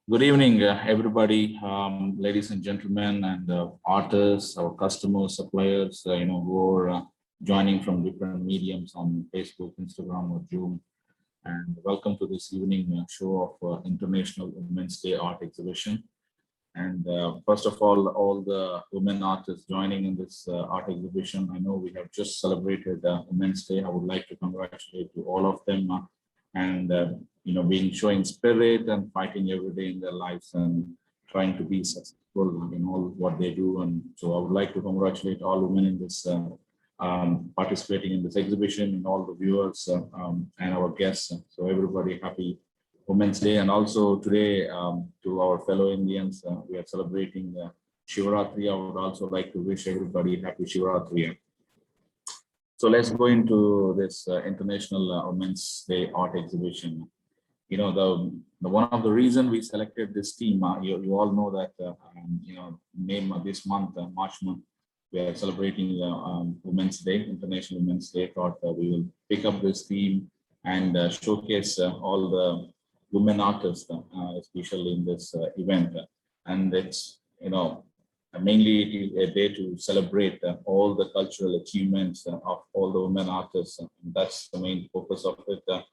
Good evening, everybody, ladies and gentlemen, and artists, our customers, suppliers, who are joining from different mediums on Facebook, Instagram, or Zoom. And welcome to this evening show of International Women's Day Art Exhibition. And first of all the women artists joining in this art exhibition. I know we have just celebrated Women's Day. I would like to congratulate to all of them and being showing spirit and fighting every day in their lives and trying to be successful in all what they do. And so I would like to congratulate all women in this participating in this exhibition and all the viewers and our guests. So everybody happy Women's Day. And also today to our fellow Indians, we are celebrating Shivaratri. I would also like to wish everybody happy Shivaratri. So let's go into this International Women's Day Art Exhibition. The one of the reason we selected this team, you all know that this month, March month, we are celebrating Women's Day, International Women's Day. Thought we will pick up this theme and showcase all the women artists, especially in this event. And it's, mainly it is a day to celebrate all the cultural achievements of all the women artists. That's the main focus of it.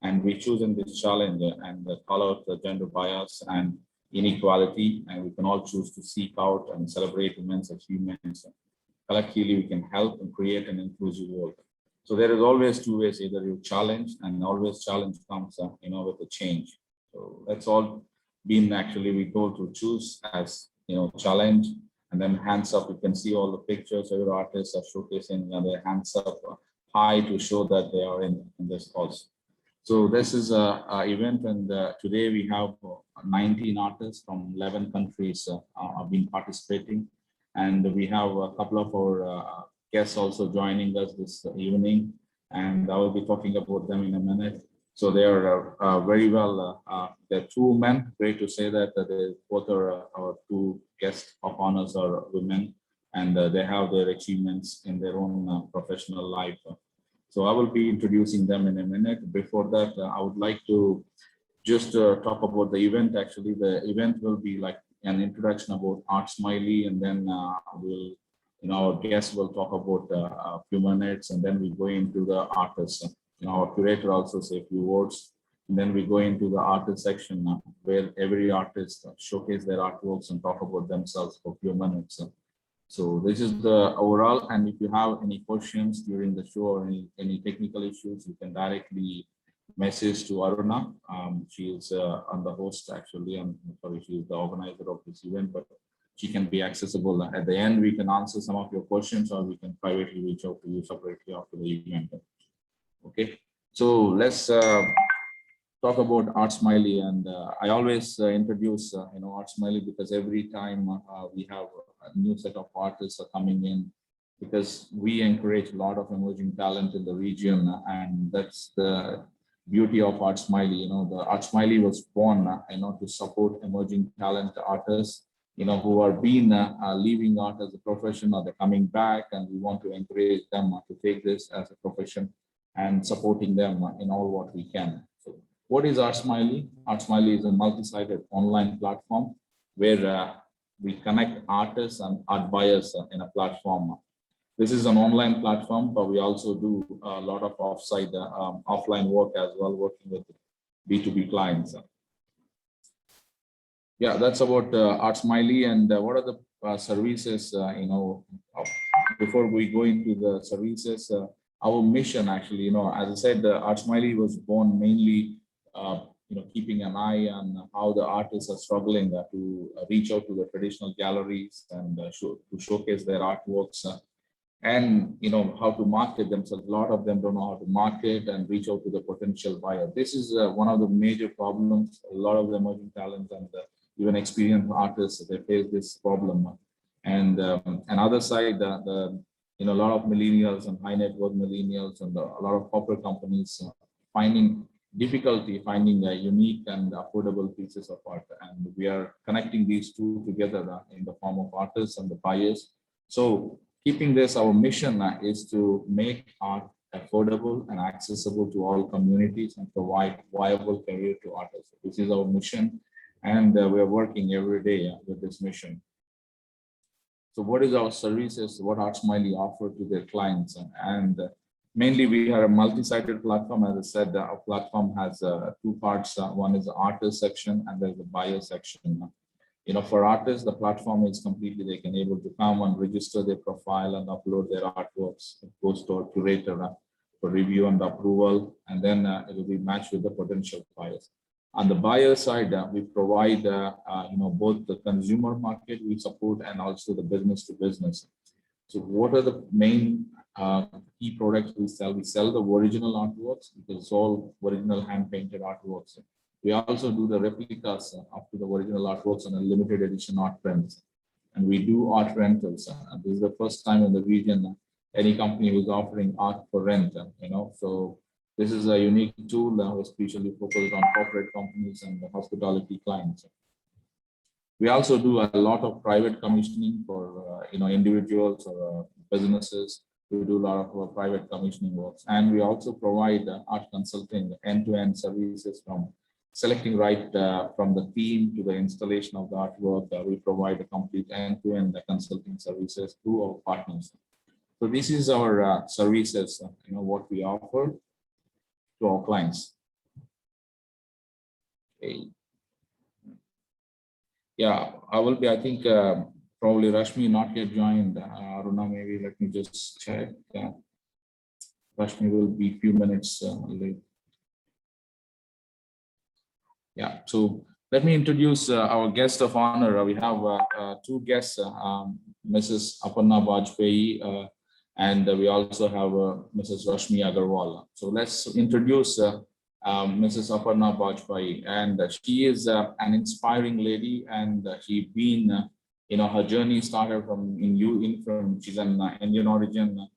And we choose in this challenge and call out the gender bias and inequality. And we can all choose to seek out and celebrate women's achievements. Collectively, we can help and create an inclusive world. So there is always two ways: either you challenge, and always challenge comes, with a change. So that's all been actually we go to choose as challenge, and then hands up. You can see all the pictures. Every artists are showcasing their hands up high to show that they are in this also. So this is a event, and today we have 19 artists from 11 countries have been participating, and we have a couple of our guests also joining us this evening, and I will be talking about them in a minute. So they are very well. They're two men. Great to say that they both are our two guests of honors are women, and they have their achievements in their own professional life. So I will be introducing them in a minute. Before that, I would like to just talk about the event. Actually, the event will be like an introduction about ArtSmiley, and then our guests will talk about a few minutes, and then we go into the artists. Our curator also say a few words, and then we go into the artist section where every artist showcase their artworks and talk about themselves for a few minutes. So this is the overall, and if you have any questions during the show or any technical issues, you can directly message to Aruna. She is on the host actually. She is the organizer of this event, but she can be accessible. At the end, we can answer some of your questions, or we can privately reach out to you separately after the event. Okay, so let's talk about ArtSmiley. And I always introduce ArtSmiley because every time we have a new set of artists are coming in, because we encourage a lot of emerging talent in the region, and that's the beauty of ArtSmiley. The ArtSmiley was born to support emerging talent artists who are being leaving art as a profession, or they're coming back, and we want to encourage them to take this as a profession and supporting them in all what we can. So what is ArtSmiley? ArtSmiley is a multi-sided online platform where we connect artists and art buyers in a platform. This is an online platform, but we also do a lot of offline work as well, working with B2B clients. Yeah, that's about ArtSmiley. And what are the services, before we go into the services, our mission actually, as I said, ArtSmiley was born mainly, keeping an eye on how the artists are struggling to reach out to the traditional galleries and to showcase their artworks and, how to market themselves. A lot of them don't know how to market and reach out to the potential buyer. This is one of the major problems. A lot of the emerging talents and even experienced artists, they face this problem. And another side, a lot of millennials and high net worth millennials and a lot of corporate companies finding difficulty finding unique and affordable pieces of art. And we are connecting these two together in the form of artists and the buyers. So keeping this, our mission is to make art affordable and accessible to all communities and provide viable career to artists. This is our mission. and we are working every day with this mission. So what is our services, what ArtSmiley offer to their clients? And mainly we are a multi-sided platform. As I said, our platform has two parts. One is the artist section and there's the buyer section. For artists, the platform is completely, they can able to come and register their profile and upload their artworks. It goes to our curator for review and approval, and then it will be matched with the potential buyers. On the buyer side, we provide, both the consumer market we support and also the business to business. So what are the main key products we sell? We sell the original artworks, because it's all original hand-painted artworks. We also do the replicas up to the original artworks and a limited edition art prints. And we do art rentals. And this is the first time in the region any company who's offering art for rent. So this is a unique tool especially focused on corporate companies and the hospitality clients. We also do a lot of private commissioning for individuals or businesses. We do a lot of private commissioning works, and we also provide art consulting, end-to-end services from selecting right from the theme to the installation of the artwork. We provide a complete end-to-end consulting services to our partners. So this is our services, what we offer to our clients. Okay. Yeah, I will be, I think probably Rashmi not yet joined. Aruna, maybe let me just check. Rashmi will be a few minutes late. Yeah, so let me introduce our guest of honor. We have two guests, Mrs. Aparna Bajpayee, and we also have Mrs. Rashmi Agarwal. So let's introduce Mrs. Aparna Bajpayee, and she is an inspiring lady, and she been, her journey started from she's an Indian origin,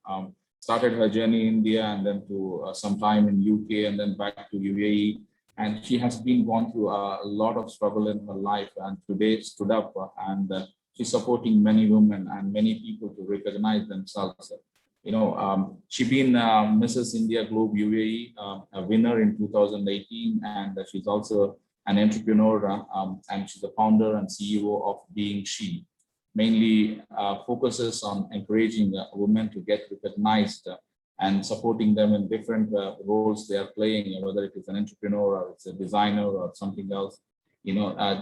started her journey in India and then to some time in UK and then back to UAE. And she has been gone through a lot of struggle in her life, and today stood up and she's supporting many women and many people to recognize themselves. She been Mrs. India Globe UAE, a winner in 2018, and she's also an entrepreneur, and she's the founder and CEO of Being She. Mainly focuses on encouraging women to get recognized and supporting them in different roles they are playing, whether it is an entrepreneur or it's a designer or something else,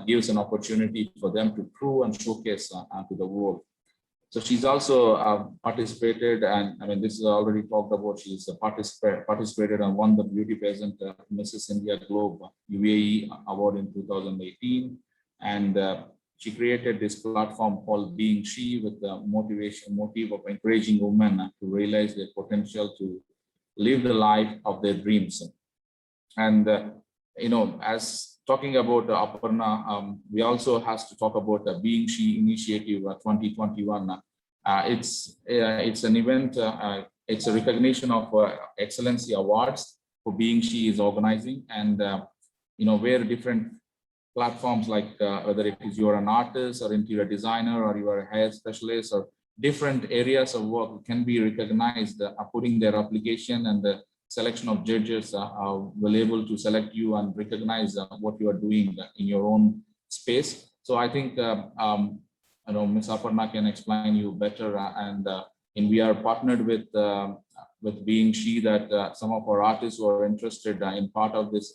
gives an opportunity for them to prove and showcase to the world. So she's also participated, and I mean, this is already talked about, she's participated and won the beauty pageant Mrs. India Globe UAE award in 2018. And she created this platform called Being She with the motive of encouraging women to realize their potential to live the life of their dreams. And, as talking about Aparna, we also has to talk about the Being She Initiative 2021. It's an event, it's a recognition of excellency awards for Being She is organizing, and, where different platforms like whether it is you're an artist or interior designer or you are a hair specialist or different areas of work can be recognized, putting their application, and the selection of judges will able to select you and recognize what you are doing in your own space. So I think Ms. Aparna can explain you better, and we are partnered with Being She, that some of our artists who are interested in part of this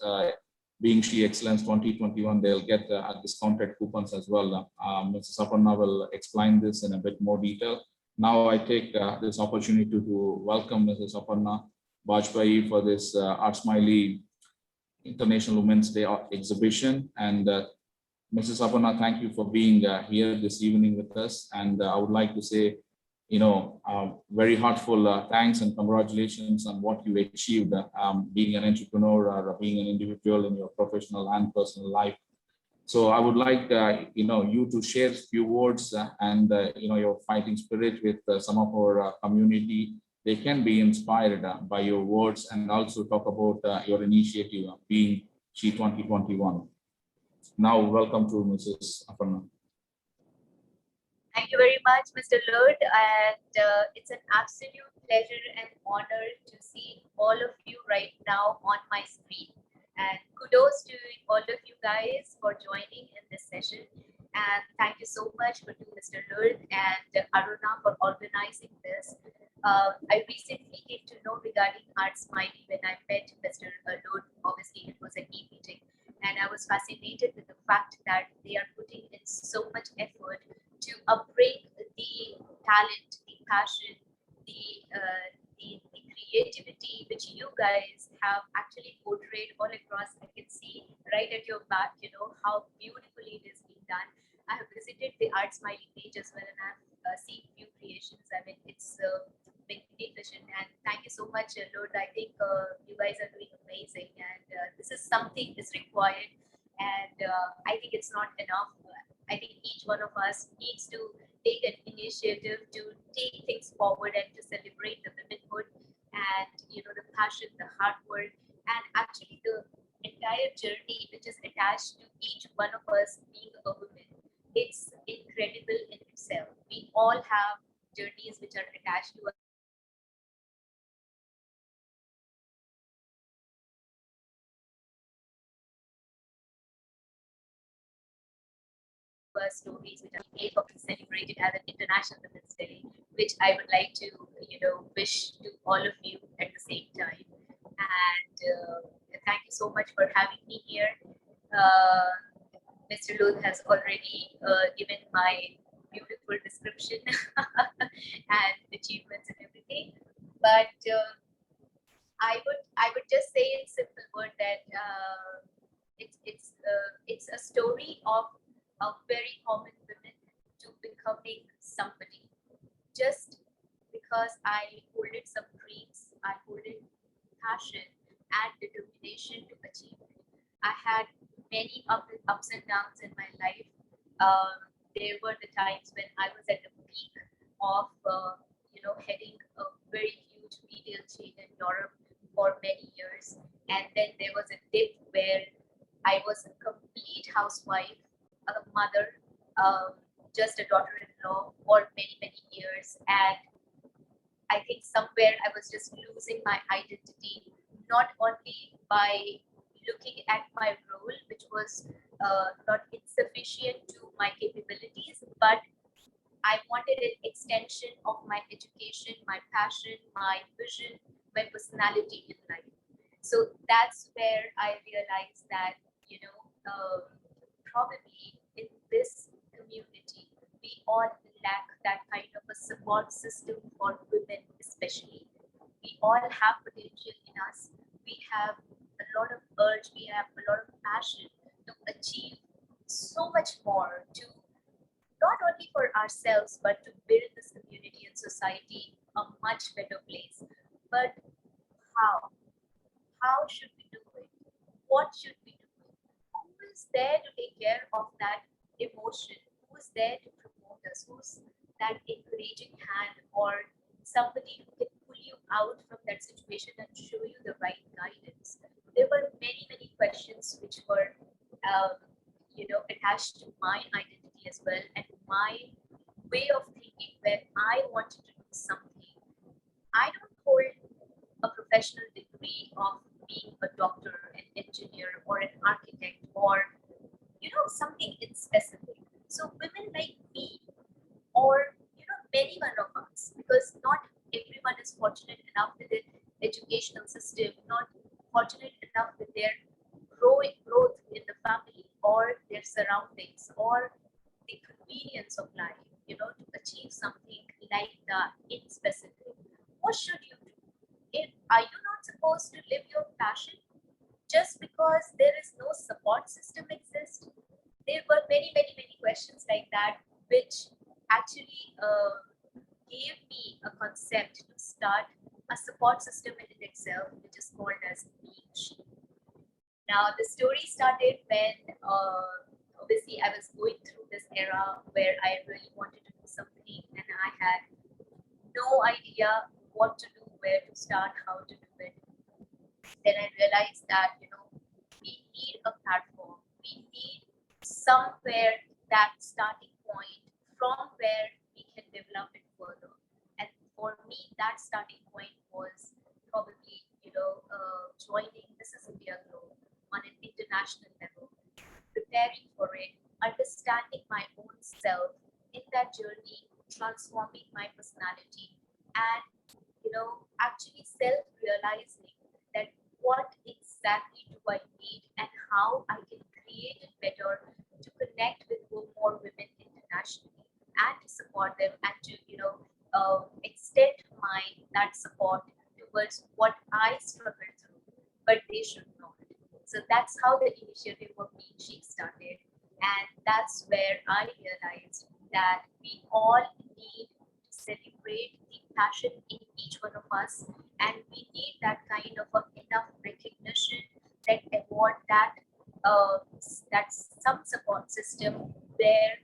Being She Excellence 2021, they'll get discounted coupons as well. Mrs. Aparna will explain this in a bit more detail. Now I take this opportunity to welcome Mrs. Aparna Bajpayee for this ArtSmiley International Women's Day exhibition. And Mrs. Aparna, thank you for being here this evening with us. And I would like to say, very heartful thanks and congratulations on what you achieved, being an entrepreneur or being an individual in your professional and personal life. So I would like, you to share a few words and, your fighting spirit with some of our community. They can be inspired by your words, and also talk about your initiative Being She 2021. Now, welcome to Mrs. Aparna. Thank you very much, Mr. Lord, and it's an absolute pleasure and honor to see all of you right now on my screen. And kudos to all of you guys for joining in this session. And thank you so much to Mr. Lurd and Aruna for organizing this. I recently came to know regarding ArtSmiley when I met Mr. Lurd. Obviously, it was an e-meeting. And I was fascinated with the fact that they are putting in so much effort to upbring the talent, the passion, the creativity which you guys have actually portrayed all across. I can see right at your back, how beautifully it is being done. I have visited the ArtSmiley page as well, and I've seen few creations. I mean, it's magnificent. And thank you so much, Lord. I think you guys are doing amazing, and this is something is required. And I think it's not enough. I think each one of us needs to take an initiative to take things forward and to celebrate the womanhood and the passion, the hard work, and actually the entire journey which is attached to each one of us being a woman. It's incredible in itself. We all have journeys which are attached to stories which are made of celebrated as an International Women's Day, which I would like to, wish to all of you at the same time. And thank you so much for having me here. Mr. Luth has already given my beautiful description and achievements and everything. But I would just say in simple word that it's a story of a very common woman to becoming somebody. Just because I holded some dreams, I holded passion and determination to achieve it. I had many ups and downs in my life. There were the times when I was at the peak of, heading a very huge retail chain in Europe for many years. And then there was a dip where I was a complete housewife, a mother, just a daughter-in-law for many, many years. And I think somewhere I was just losing my identity, not only by looking at my role, which was not insufficient to my capabilities, but I wanted an extension of my education, my passion, my vision, my personality in life. So that's where I realized that, probably in this community, we all lack that kind of a support system for women, especially. We all have potential in us. We have a lot of urge, we have a lot of passion to achieve so much more, to not only for ourselves, but to build this community and society a much better place. But how? How should we do it? What should we do? Who is there to take care of that emotion? Who is there to promote us? Who's that encouraging hand or somebody who can pull you out from that situation and show you the right guidance? There were many, many questions which were, attached to my identity as well and my way of thinking when I wanted to do something. I don't hold a professional degree of being a doctor, an engineer, or an architect, or something in specific. So women like me, or many one of us, because not everyone is fortunate enough with the educational system, not fortunate enough with their growth in the family or their surroundings or the convenience of life, to achieve something like that in specific. What should you do? Are you not supposed to live your passion just because there is no support system exist? There were many, many, many questions like that, which actually gave me a concept to start a support system in itself, which is called as Being She. Now, the story started when obviously I was going through this era where I really wanted to do something and I had no idea what to do, where to start, how to do it. Then I realized that, we need a platform. We need somewhere that starting point from where we can develop it further. And for me, that starting point was probably, joining This Is India Group. on an international level, preparing for it, understanding my own self in that journey, transforming my personality, and actually self-realizing that what exactly do I need and how I can create it better to connect with more women internationally and to support them and to extend my that support towards what I struggle through, but they should not. So that's how the initiative of Being Chic started, and that's where I realized that we all need to celebrate the passion in each one of us, and we need that kind of enough recognition, that award, that some support system where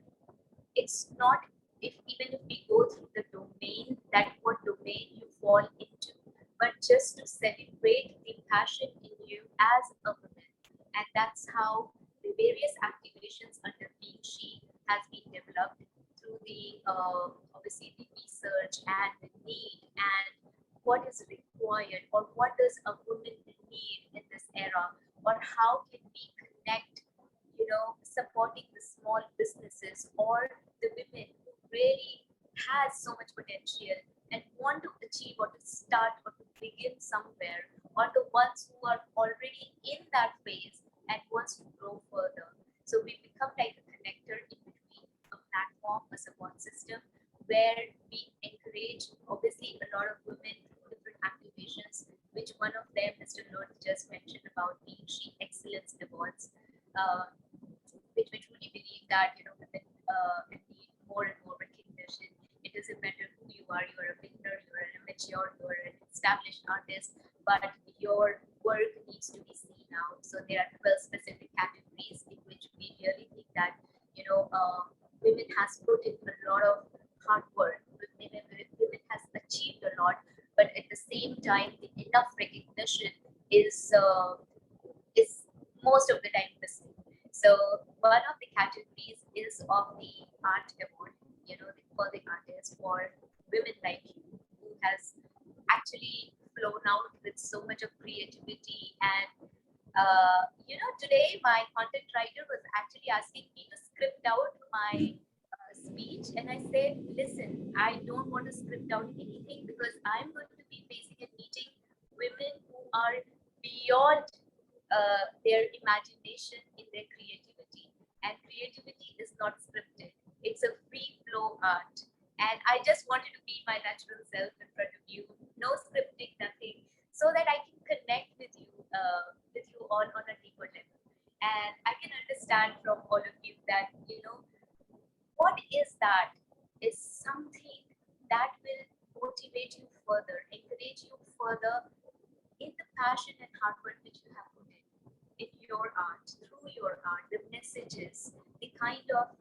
it's not, if even if we go through the domain, that what domain you fall into, but just to celebrate the passion in you as a woman. And that's how the various activations under Being She has been developed through the obviously the research and the need and what is required, or what does a woman need in this era, or how can we connect, supporting the small businesses or the women who really has so much potential and want to achieve or to start or to begin somewhere, or the ones who are already in that phase and wants to grow further. So we become like a connector in between, a platform, a support system, where we encourage obviously a lot of women through different activations, which one of them Mr. Lord just mentioned about Being She Excellence Awards, which we truly believe that women need more and more recognition. It doesn't matter who you are a beginner, you're an amateur, you're an established artist, but your work needs to be seen out. So there are 12 specific categories in which we really think that women has put in a lot of hard work. Women has achieved a lot, but at the same time, the enough recognition is most of the time missing. So one of the categories is of the art award, for the artist, for women like you, who has actually flown out with so much of creativity. And today my content writer was actually asking me to script out my speech, and I said, listen, I don't want to script out anything, because I'm going to be facing and meeting women who are beyond their imagination in their creativity, and creativity is not scripted. It's a free flow art, and I just wanted to be my natural self in front of you, no scripting, nothing, so that I can connect with you all on a deeper level. And I can understand from all of you that what is that is something that will motivate you further, encourage you further in the passion and hard work which you have put in your art, through your art, the messages, the kind of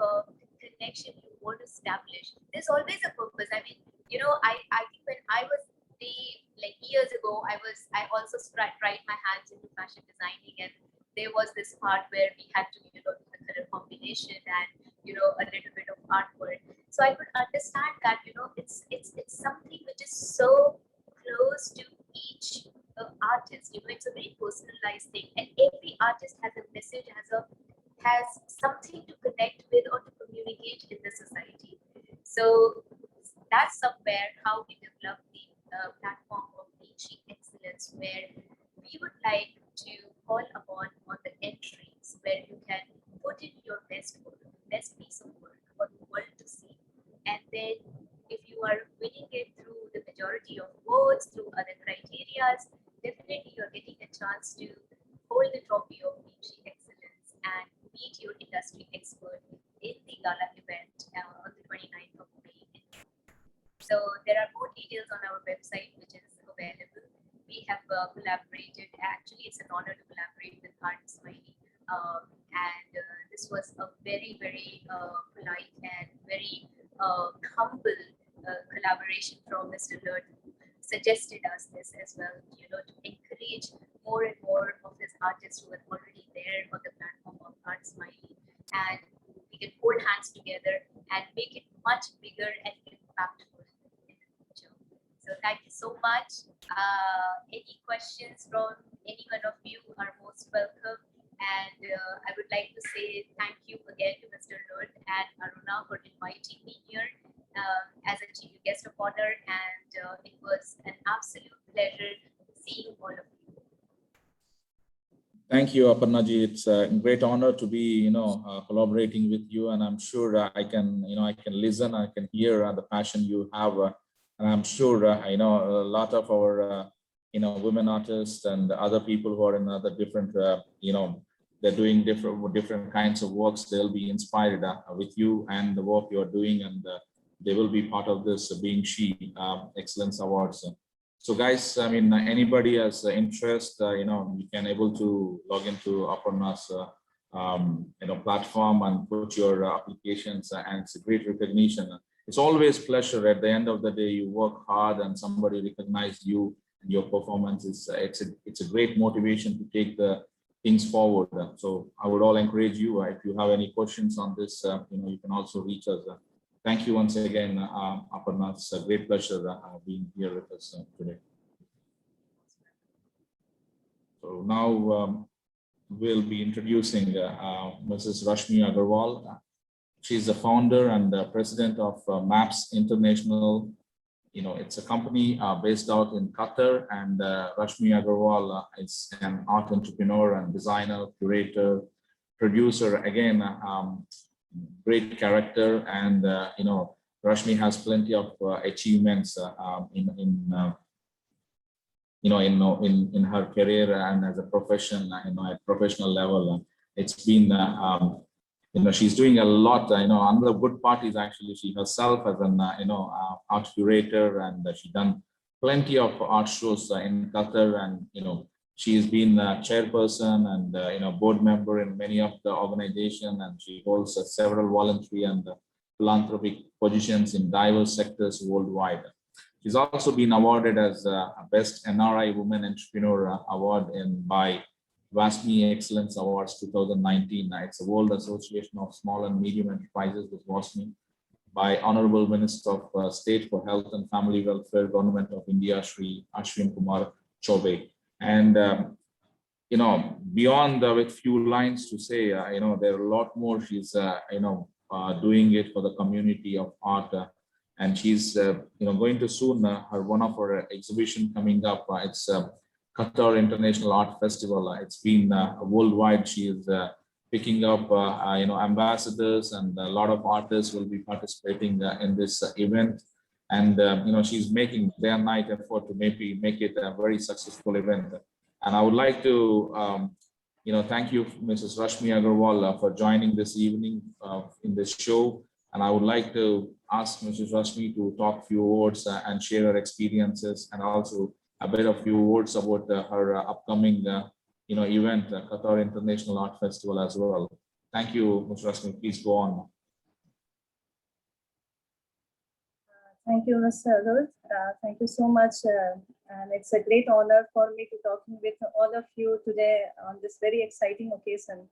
connection you want to establish. There's always a purpose. I mean, I think when I was years ago, I also tried my hands into fashion designing, and there was this part where we had to, do the color combination and, a little bit of artwork. So I could understand that, it's something which is so close to each artist. It's a very personalized thing, and every artist has a message, has something to connect with or to communicate in the society. So that's somewhere how we develop the platform of Niche Excellence, where we would like to call upon on the entries where you can put in your best work, best piece of work for the world to see. And then if you are winning it through the majority of votes, through other criterias, definitely you're getting a chance to hold the trophy of Niche Excellence and meet your industry expert in the gala event on the 29th of May. So there are more details on our website, which is available. We have collaborated. Actually, it's an honor to collaborate with ArtSmiley. And this was a very, very polite and very humble collaboration from Mr. Lurt, who suggested us this as well, to encourage more and more of his artists who are already there on the platform of ArtSmiley. And we can hold hands together and make it much bigger and impactful in the future. So thank you so much. Any questions from any one of you are most welcome. And I would like to say thank you again to Mr. Lud and Aruna for inviting me here as a chief guest of honor. And it was an absolute pleasure seeing all of you. Thank you, Aparnaji. It's a great honor to be, collaborating with you, and I'm sure I can listen, I can hear the passion you have, and I'm sure, a lot of our, women artists and other people who are in other different, they're doing different kinds of works. They'll be inspired with you and the work you're doing, and they will be part of this Being She Excellence Awards. So guys, I mean, anybody has interest, you can able to log into Aparna's, platform and put your applications, and it's a great recognition. It's always pleasure at the end of the day. You work hard and somebody recognized you and your performance. It's a great motivation to take the things forward. So I would all encourage you, if you have any questions on this, you can also reach us. Thank you once again, Aparna. It's a great pleasure being here with us today. So now we'll be introducing Mrs. Rashmi Agarwal. She's the founder and president of MAPS International. It's a company based out in Qatar, and Rashmi Agarwal is an art entrepreneur and designer, curator, producer. Again, great character, and Rashmi has plenty of achievements in her career and as a profession, at professional level. It's been she's doing a lot. Another good part is actually she herself as an art curator, and she done plenty of art shows in Qatar, and she's been a chairperson and board member in many of the organization, and she holds several voluntary and philanthropic positions in diverse sectors worldwide. She's also been awarded as a Best NRI Women Entrepreneur Award by Rashmi Excellence Awards 2019. It's the World Association of Small and Medium Enterprises with Rashmi, by Honorable Minister of State for Health and Family Welfare, Government of India, Shri Ashwin Kumar Chobe. And beyond with few lines to say, there are a lot more. She's doing it for the community of art, and she's going to soon her one of her exhibition coming up. It's Qatar International Art Festival. It's been worldwide. She is picking up ambassadors, and a lot of artists will be participating in this event. And she's making day and night effort to maybe make it a very successful event. And I would like to thank you, Mrs. Rashmi Agarwal, for joining this evening in this show. And I would like to ask Mrs. Rashmi to talk a few words and share her experiences, and also a bit of few words about her upcoming event, Qatar International Art Festival as well. Thank you, Mrs. Rashmi. Please go on. Thank you, Mr. Ruth. Thank you so much. And it's a great honor for me to talking with all of you today on this very exciting occasion.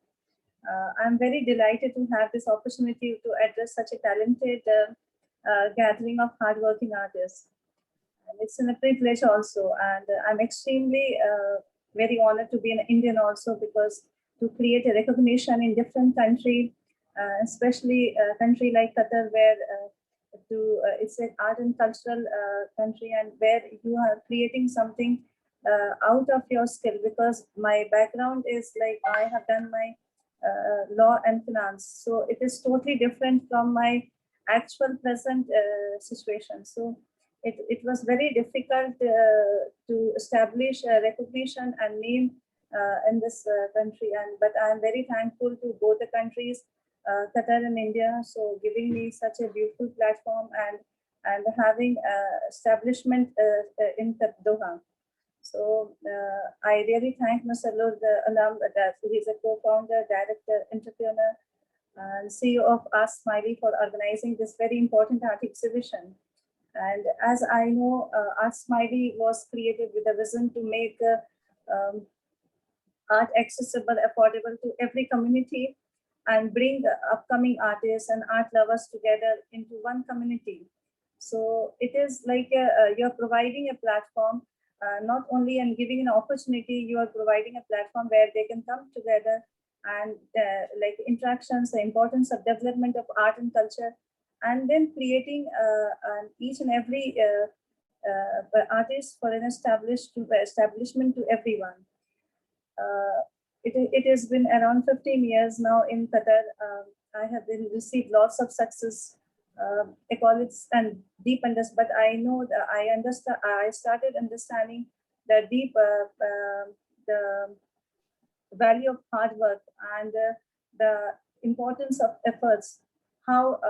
I'm very delighted to have this opportunity to address such a talented gathering of hardworking artists. And it's a privilege also. And I'm extremely very honored to be an Indian also, because to create a recognition in different country, especially a country like Qatar, where it's an art and cultural country, and where you are creating something out of your skill. Because my background is like, I have done my law and finance, so it is totally different from my actual present situation. So it was very difficult to establish a recognition and name in this country, but I am very thankful to both the countries, Qatar and India, so giving me such a beautiful platform and having establishment in Doha. So I really thank Mr. Lord Alam, that he is a co-founder, director, entrepreneur, and CEO of ArtSmiley for organizing this very important art exhibition. And as I know, ArtSmiley was created with a vision to make art accessible, affordable to every community, and bring upcoming artists and art lovers together into one community. So it is like you're providing a platform not only in giving an opportunity, you are providing a platform where they can come together and like interactions, the importance of development of art and culture, and then creating each and every artist for an establishment to everyone. It has been around 15 years now in Qatar. I have been received lots of success, accolades and deep understanding. But I know that I understand. I started understanding the deep the value of hard work and the importance of efforts. How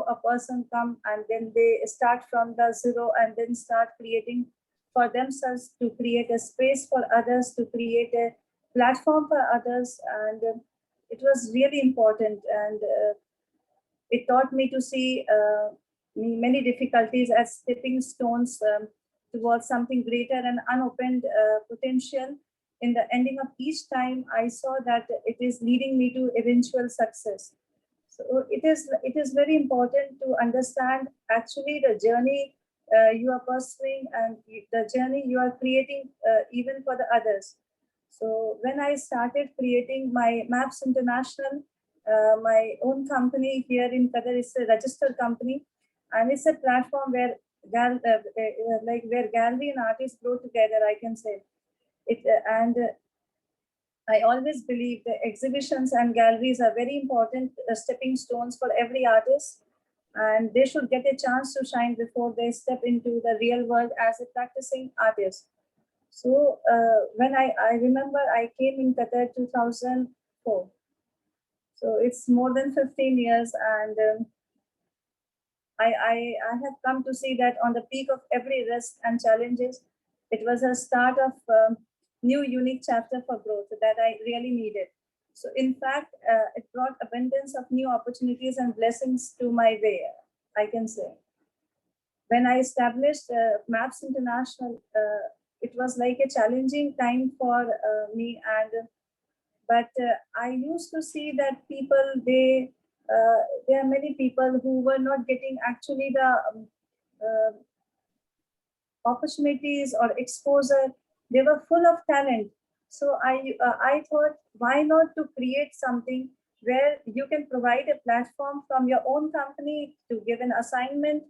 a person come and then they start from the zero and then start creating for themselves, to create a space for others, to create a platform for others, and it was really important. And it taught me to see many difficulties as stepping stones towards something greater and unopened potential. In the ending of each time, I saw that it is leading me to eventual success. So it is very important to understand actually the journey you are pursuing and the journey you are creating even for the others. So when I started creating my Maps International, my own company here in Qatar, is a registered company, and it's a platform where like where gallery and artists grow together, I can say it. And I always believe that exhibitions and galleries are very important stepping stones for every artist, and they should get a chance to shine before they step into the real world as a practicing artist. So when I remember I came in Qatar 2004. So it's more than 15 years, and I have come to see that on the peak of every risk and challenges, it was a start of new unique chapter for growth that I really needed. So in fact, it brought abundance of new opportunities and blessings to my way, I can say. When I established Maps International, it was like a challenging time for me, and but I used to see that people, there are many people who were not getting actually the uh, opportunities or exposure. They were full of talent. So I thought, why not to create something where you can provide a platform from your own company to give an assignment,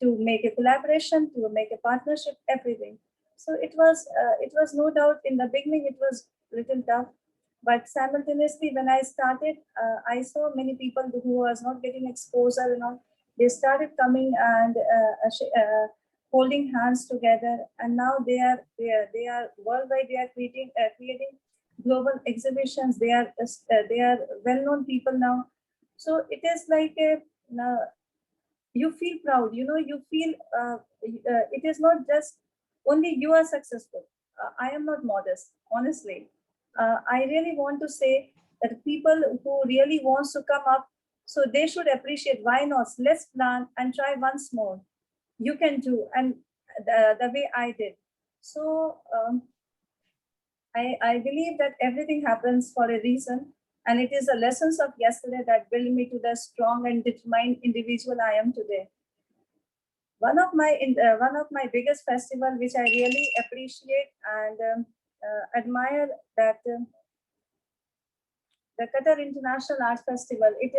to make a collaboration, to make a partnership, everything. So it was no doubt in the beginning it was little tough, but simultaneously when I started, I saw many people who was not getting exposure and all. They started coming and holding hands together, and now they are worldwide. They are creating global exhibitions. They are well known people now. So it is like a you feel proud. You know, you feel it is not just only you are successful. I am not modest, honestly. I really want to say that people who really wants to come up, so they should appreciate. Why not? Let's plan and try once more. You can do, and the way I did. So I believe that everything happens for a reason, and it is the lessons of yesterday that build me to the strong and determined individual I am today. One of my biggest festival, which I really appreciate and admire, that the Qatar International Art Festival. It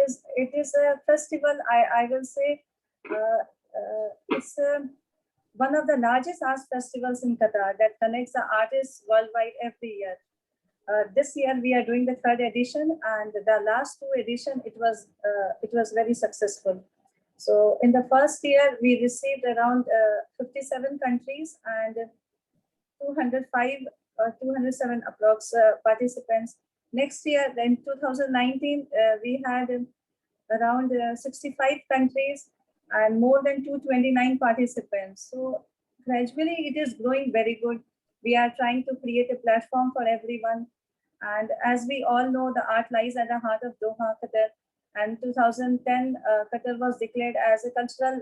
is a festival. I will say it's one of the largest art festivals in Qatar that connects the artists worldwide every year. This year we are doing the third edition, and the last two edition it was very successful. So in the first year we received around 57 countries and 205 or 207 approx participants. Next year, in 2019, we had around 65 countries and more than 229 participants. So gradually it is growing very good. We are trying to create a platform for everyone. And as we all know, the art lies at the heart of Doha, Qatar. And 2010, Qatar was declared as a cultural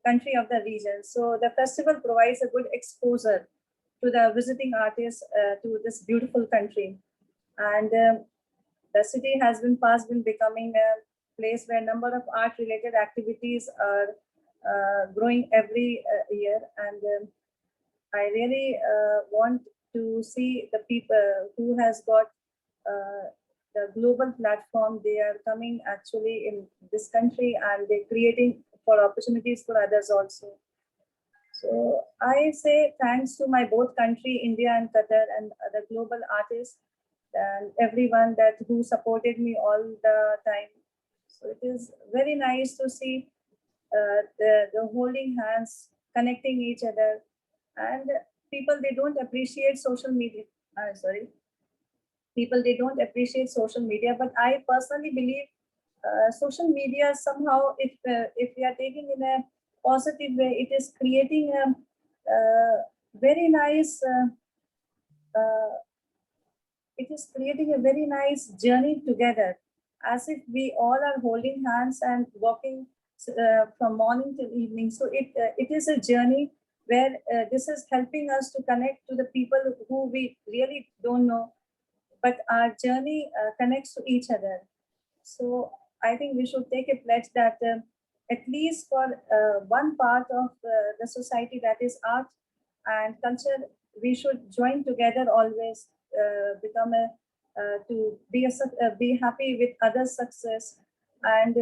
country of the region. So the festival provides a good exposure to the visiting artists to this beautiful country. And the city has been fast been becoming a place where number of art related activities are growing every year. And I really want to see the people who has got the global platform. They are coming actually in this country and they're creating for opportunities for others also. So I say thanks to my both country, India and Qatar, and the global artists and everyone that who supported me all the time. So it is very nice to see the holding hands, connecting each other, and people they don't appreciate social media. Sorry, people they don't appreciate social media, but I personally believe social media somehow, if we are taking in a positive way, it is creating a very nice. Uh, it is creating a very nice journey together, as if we all are holding hands and walking from morning till evening. So it is a journey where this is helping us to connect to the people who we really don't know, but our journey connects to each other. So I think we should take a pledge that at least for one part of the society, that is art and culture, we should join together always, become a to be happy with others' success and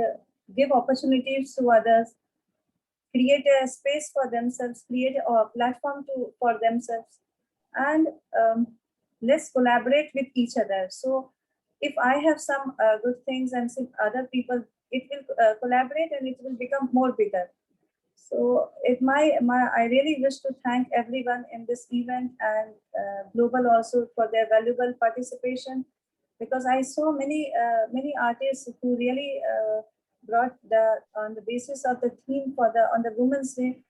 give opportunities to others, create a space for themselves, create a platform for themselves, and let's collaborate with each other. So if I have some good things and some other people, it will collaborate and it will become more bigger. So I really wish to thank everyone in this event and Global also for their valuable participation, because I saw many artists who really brought on the basis of the theme for the on the Women's Day.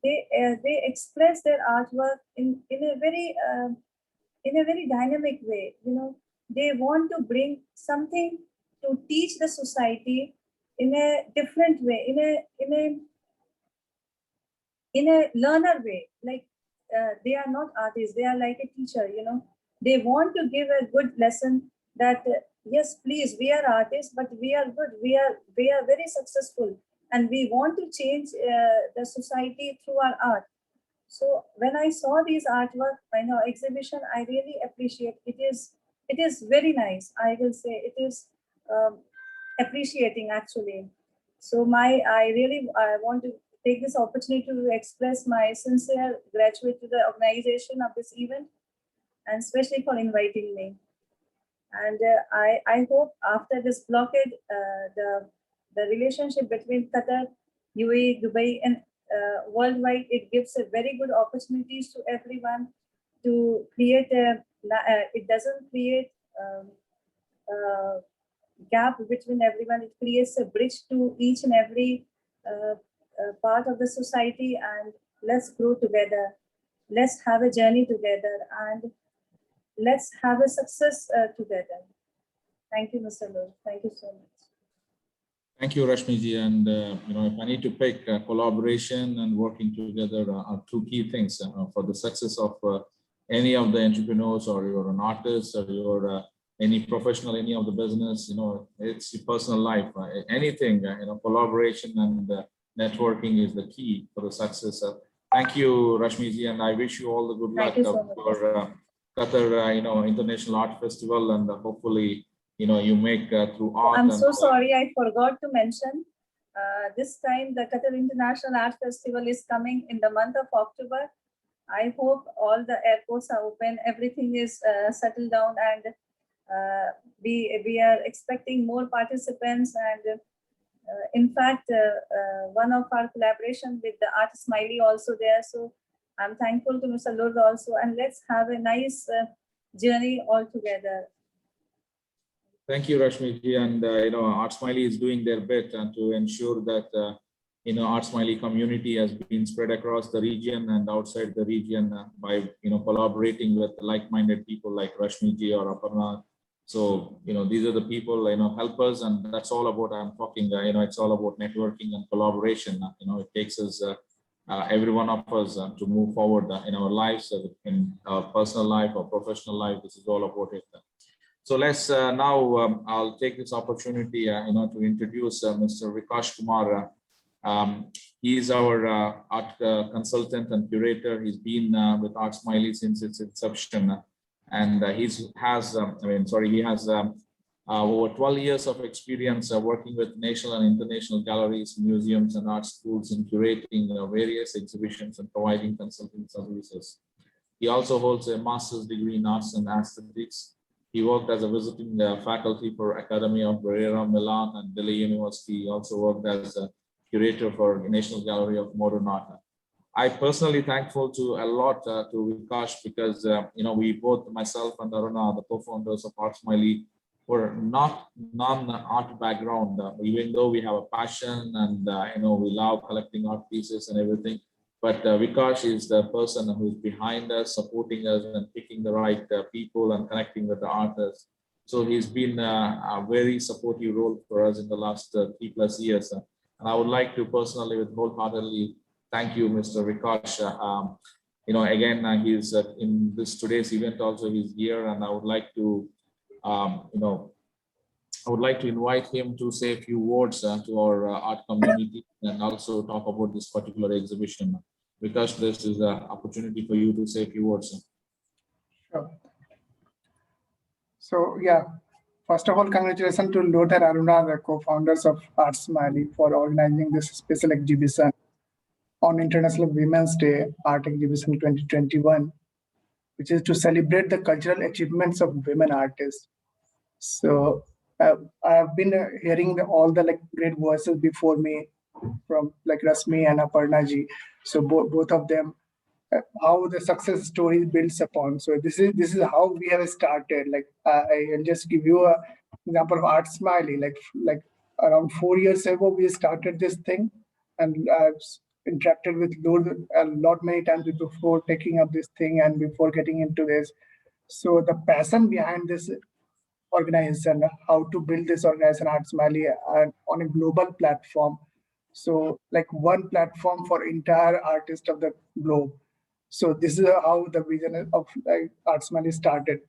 They express their artwork in a very dynamic way. You know, they want to bring something to teach the society in a different way, in a learner way. Like they are not artists; they are like a teacher. You know, they want to give a good lesson that yes, please, we are artists, but we are good. We are very successful, and we want to change the society through our art. So when I saw these artwork, exhibition, I really appreciate it. Is very nice. I will say it is appreciating actually. So I really want to take this opportunity to express my sincere gratitude to the organization of this event, and especially for inviting me. And I hope after this blockade, the relationship between Qatar, UAE, Dubai, and worldwide, it gives a very good opportunities to everyone to create it doesn't create uh, gap between everyone. It creates a bridge to each and every part of the society, and let's grow together. Let's have a journey together, and let's have a success together. Thank you, Mr. Lord. Thank you so much. Thank you, Rashmi ji. And if I need to pick collaboration and working together are two key things for the success of any of the entrepreneurs, or you're an artist, or you're any professional, any of the business. It's your personal life, anything. Collaboration and networking is the key for the success. Thank you, Rashmi ji, and I wish you all the good luck for Qatar, International Art Festival, and hopefully, you make through art. I'm so sorry, I forgot to mention. This time, the Qatar International Art Festival is coming in the month of October. I hope all the airports are open, everything is settled down, and we are expecting more participants. And in fact, one of our collaboration with the ArtSmiley also there. So I'm thankful to Mr. Lord also, and let's have a nice journey all together. Thank you, Rashmi ji, and ArtSmiley is doing their bit to ensure that ArtSmiley community has been spread across the region and outside the region by collaborating with like-minded people like Rashmi ji or Aparna. So these are the people help us, and that's all about. I'm talking. It's all about networking and collaboration. It takes us every one of us to move forward in our lives, in our personal life or professional life. This is all about it. So let's now, I'll take this opportunity, to introduce Mr. Vikash Kumar He is our art consultant and curator. He's been with ArtSmiley since its inception, and he has over 12 years of experience working with national and international galleries, museums, and art schools in curating various exhibitions and providing consulting services. He also holds a master's degree in arts and aesthetics. He worked as a visiting faculty for Academy of Brera, Milan, and Delhi University. He also worked as a curator for National Gallery of Modern Art. I personally thankful to a lot to Vikash because we both, myself and Aruna, the co-founders of ArtSmiley, were not non-art background. Even though we have a passion and we love collecting art pieces and everything, but Vikash is the person who's behind us, supporting us, and picking the right people and connecting with the artists. So he's been a very supportive role for us in the last 3+ years. And I would like to personally, with wholeheartedly, thank you, Mr. Vikash. Again, he's in this today's event also. He's here, and I would like to, invite him to say a few words to our art community and also talk about this particular exhibition. Because this is an opportunity for you to say a few words. Sure. So yeah, first of all, congratulations to Lord and Aruna, the co-founders of ArtSmiley, for organizing this special exhibition on International Women's Day, Art Exhibition 2021, which is to celebrate the cultural achievements of women artists. So I have been hearing all the great voices before me from Rashmi and Aparna ji. So both of them, how the success story builds upon. So this is how we have started. I'll just give you an example of ArtSmiley. Like around 4 years ago, we started this thing, and I've interacted with a lot many times before taking up this thing and before getting into this. So the passion behind this organization, how to build this organization, ArtSmiley, on a global platform. So one platform for entire artists of the globe. So this is how the vision of ArtSmiley started.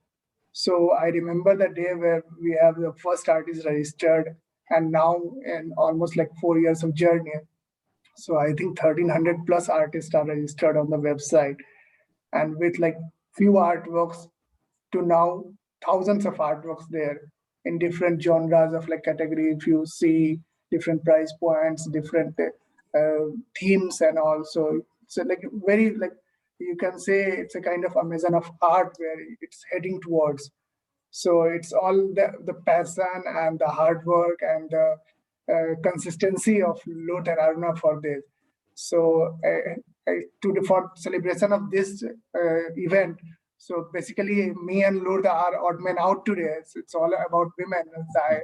So I remember the day where we have the first artist registered, and now in almost 4 years of journey. So I think 1,300 plus artists are registered on the website, and with few artworks to now thousands of artworks there in different genres of category. If you see different price points, different themes, and also so very you can say it's a kind of Amazon of art where it's heading towards. So it's all the passion and the hard work and the consistency of Lot and Aruna for this. So for celebration of this event, so basically me and Lot are odd men out today. It's all about women. I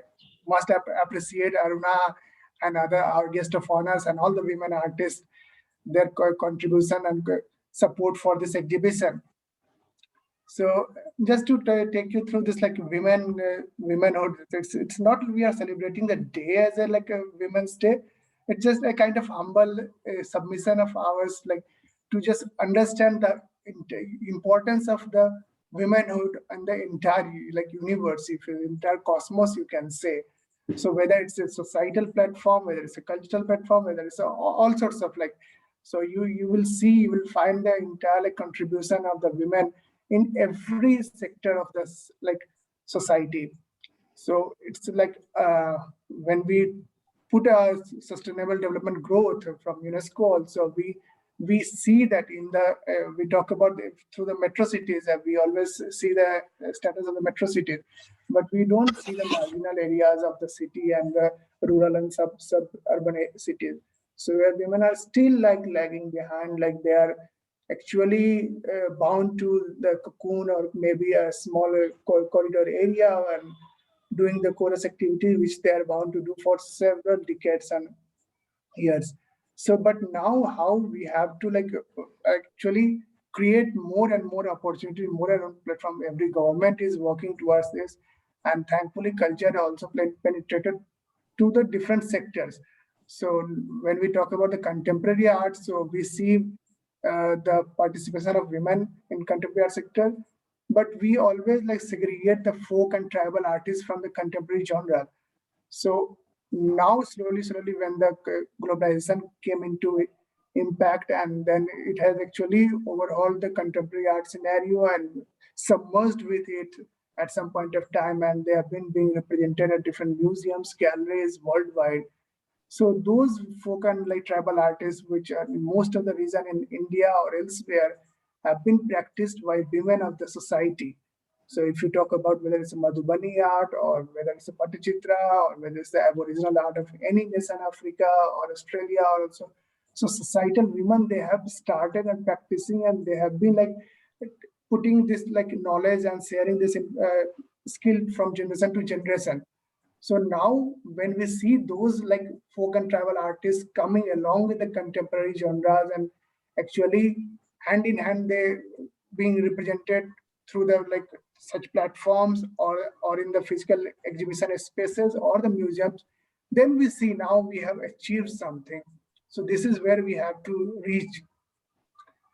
must appreciate Aruna and our guest of honors and all the women artists, their contribution and support for this exhibition. So just to take you through this womenhood, it's not we are celebrating the day as a Women's Day. It's just a kind of humble submission of ours, to just understand the importance of the womanhood and the entire universe, if entire cosmos, you can say. So whether it's a societal platform, whether it's a cultural platform, whether it's all sorts of so you will find the entire contribution of the women in every sector of this society. So it's when we put our sustainable development growth from UNESCO also, we see that in the we talk about through the metro cities, and we always see the status of the metro cities, but we don't see the marginal areas of the city and the rural and suburban cities. So where women are still lagging behind, they are actually bound to the cocoon or maybe a smaller corridor area and doing the chorus activity, which they are bound to do for several decades and years. So, but now how we have to actually create more and more opportunity, more and more platform. Every government is working towards this, and thankfully culture also penetrated to the different sectors. So when we talk about the contemporary art, so we see the participation of women in contemporary art sector, but we always segregate the folk and tribal artists from the contemporary genre. So now slowly, when the globalization came into impact, and then it has actually overhauled the contemporary art scenario and submerged with it at some point of time, and they have been being represented at different museums, galleries worldwide. So those folk and like tribal artists, which are in most of the region in India or elsewhere, have been practiced by women of the society. So if you talk about whether it's a Madhubani art or whether it's a Patachitra or whether it's the Aboriginal art of any nation, Africa or Australia or also, so societal women, they have started and practicing, and they have been like putting this like knowledge and sharing this skill from generation to generation. So now when we see those like folk and tribal artists coming along with the contemporary genres and actually hand in hand, they being represented through the like such platforms or in the physical exhibition spaces or the museums, then we see now we have achieved something. So this is where we have to reach.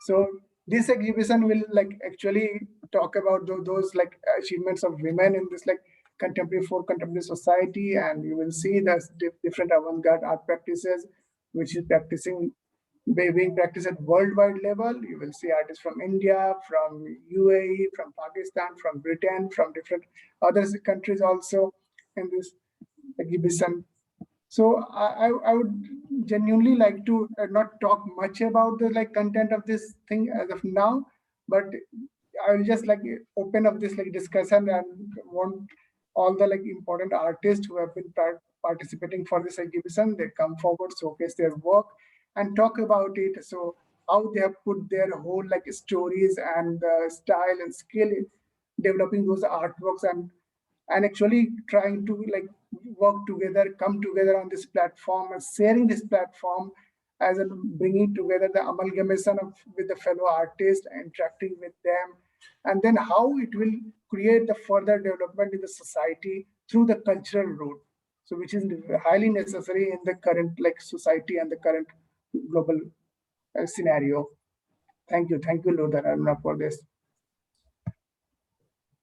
So this exhibition will like actually talk about those like achievements of women in this like contemporary folk contemporary society, and you will see that different avant-garde art practices which is practicing being practiced at worldwide level. You will see artists from India, from UAE, from Pakistan, from Britain, from different other countries also in this exhibition. So I would genuinely like to not talk much about the like content of this thing as of now, but I will just like open up this like discussion and want all the like important artists who have been participating for this exhibition, they come forward, showcase their work and talk about it. So how they have put their whole like stories and style and skill in developing those artworks and actually trying to like work together, come together on this platform and sharing this platform as in bringing together the amalgamation of with the fellow artists, interacting with them, and then how it will create the further development in the society through the cultural route. So which is highly necessary in the current like society and the current global scenario. Thank you, Lord Aruna, for this.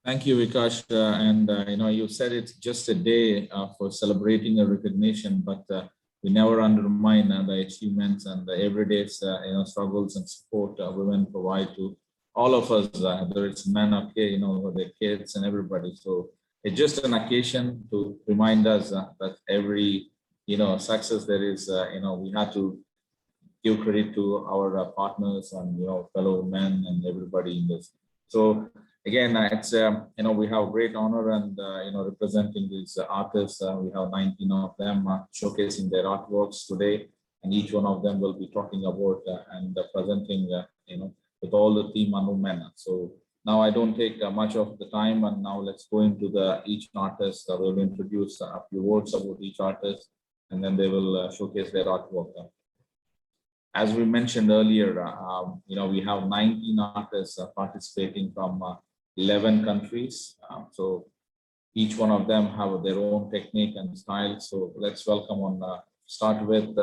Thank you, Vikash. And you said it's just a day for celebrating a recognition, but we never undermine the achievements and the everyday struggles and support women provide to all of us, whether it's men or their kids and everybody. So it's just an occasion to remind us that every success there is, we have to give credit to our partners and fellow men and everybody in this. So again, it's we have great honor and representing these artists. We have 19 of them showcasing their artworks today, and each one of them will be talking about and presenting with all the theme on women. So now I don't take much of the time, and now let's go into each artist. We'll introduce a few words about each artist, and then they will showcase their artwork. As we mentioned earlier, we have 19 artists participating from 11 countries. So each one of them have their own technique and style. So let's welcome start with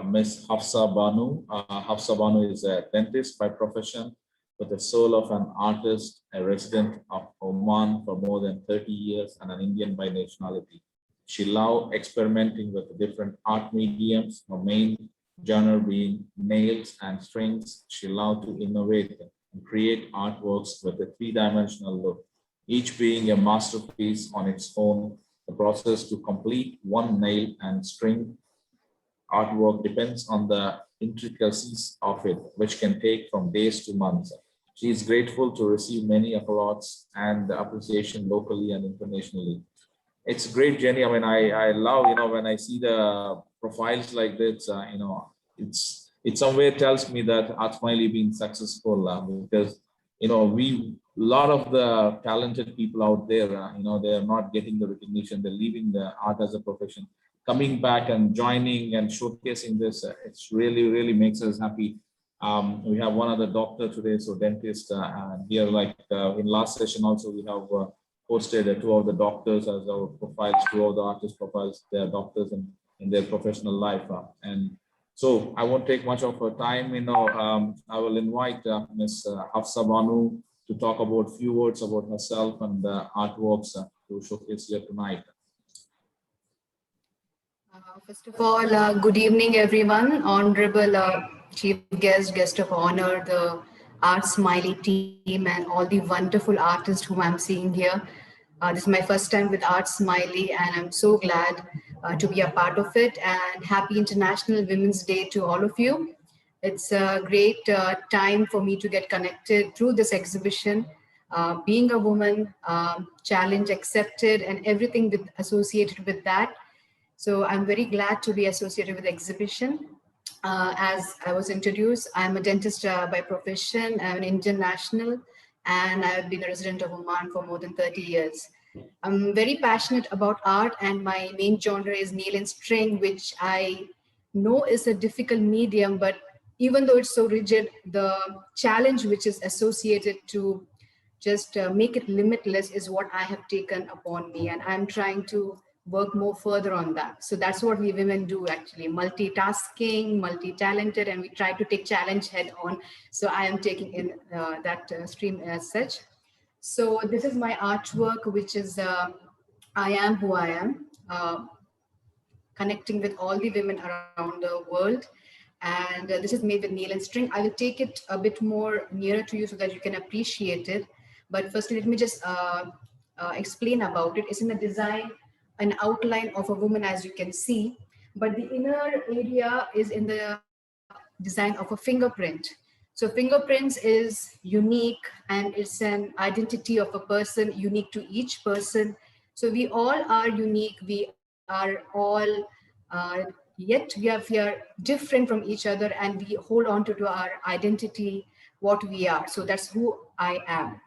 Miss Hafsa Banu. Hafsa Banu is a dentist by profession with the soul of an artist, a resident of Oman for more than 30 years and an Indian by nationality. She loved experimenting with different art mediums. Her main genre being nails and strings. She loved to innovate and create artworks with a three-dimensional look, each being a masterpiece on its own. The process to complete one nail and string artwork depends on the intricacies of it, which can take from days to months. She is grateful to receive many applauds and appreciation locally and internationally. It's a great journey. I mean, I love, when I see the profiles like this, it somewhere tells me that ArtSmiley being successful because, a lot of the talented people out there, they are not getting the recognition. They're leaving the art as a profession, coming back and joining and showcasing this. It's really makes us happy. We have one other doctor today, so dentist here, like in last session also, we have posted two of the doctors as our profiles, two of the artist profiles. They are doctors in their professional life. And so I won't take much of her time. I will invite Ms. Hafsa Banu to talk about a few words about herself and the artworks to showcase here tonight. First of all, good evening, everyone. Honorable Chief Guest, Guest of Honor, the ArtSmiley team, and all the wonderful artists whom I'm seeing here. This is my first time with ArtSmiley, and I'm so glad to be a part of it. And happy International Women's Day to all of you. It's a great time for me to get connected through this exhibition. Being a woman, challenge accepted, and everything associated with that. So I'm very glad to be associated with the exhibition. As I was introduced, I'm a dentist by profession. I'm an Indian national, and I've been a resident of Oman for more than 30 years. I'm very passionate about art, and my main genre is nail and string, which I know is a difficult medium, but even though it's so rigid, the challenge which is associated to just make it limitless is what I have taken upon me, and I'm trying to work more further on that. So that's what we women do, actually: multitasking, multi-talented, and we try to take challenge head on. So I am taking in that stream as such. So this is my artwork, which is I Am Who I Am, connecting with all the women around the world. And this is made with nail and string. I will take it a bit more nearer to you so that you can appreciate it. But firstly, let me just explain about it. It's in the design, an outline of a woman, as you can see, but the inner area is in the design of a fingerprint. So fingerprints is unique, and it's an identity of a person, unique to each person. So we all are unique. We are all, yet we are different from each other, and we hold on to our identity, what we are. So that's who I am.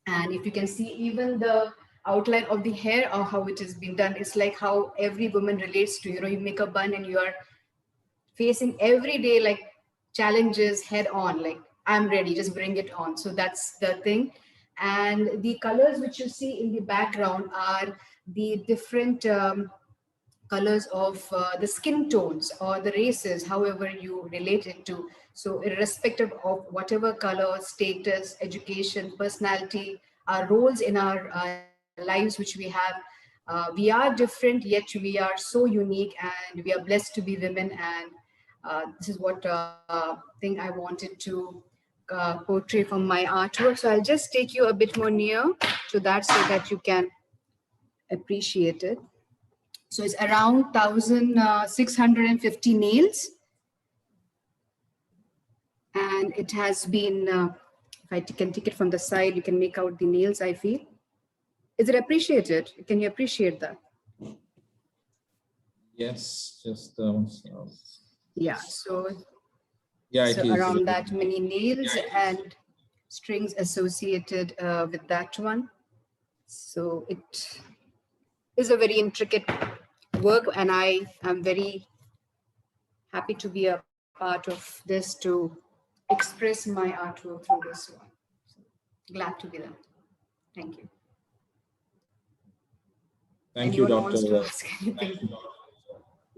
And if you can see even the outline of the hair or how it has been done, it's like how every woman relates to, you make a bun and you are facing every day like challenges head on, like I'm ready, just bring it on. So that's the thing. And the colors which you see in the background are the different colors of the skin tones or the races, however you relate it to. So irrespective of whatever color, status, education, personality, our roles in our lives which we have, we are different, yet we are so unique, and we are blessed to be women. And this is what thing I wanted to portray from my artwork. So I'll just take you a bit more near to that so that you can appreciate it. So it's around 1,650 nails. And it has been, if I can take it from the side, you can make out the nails, I feel. Is it appreciated? Can you appreciate that? Yes, just yeah. So yeah, it is around that many nails and strings associated with that one. So it is a very intricate work, and I am very happy to be a part of this to express my artwork through this one. So, glad to be there. Thank you. Thank you, Dr.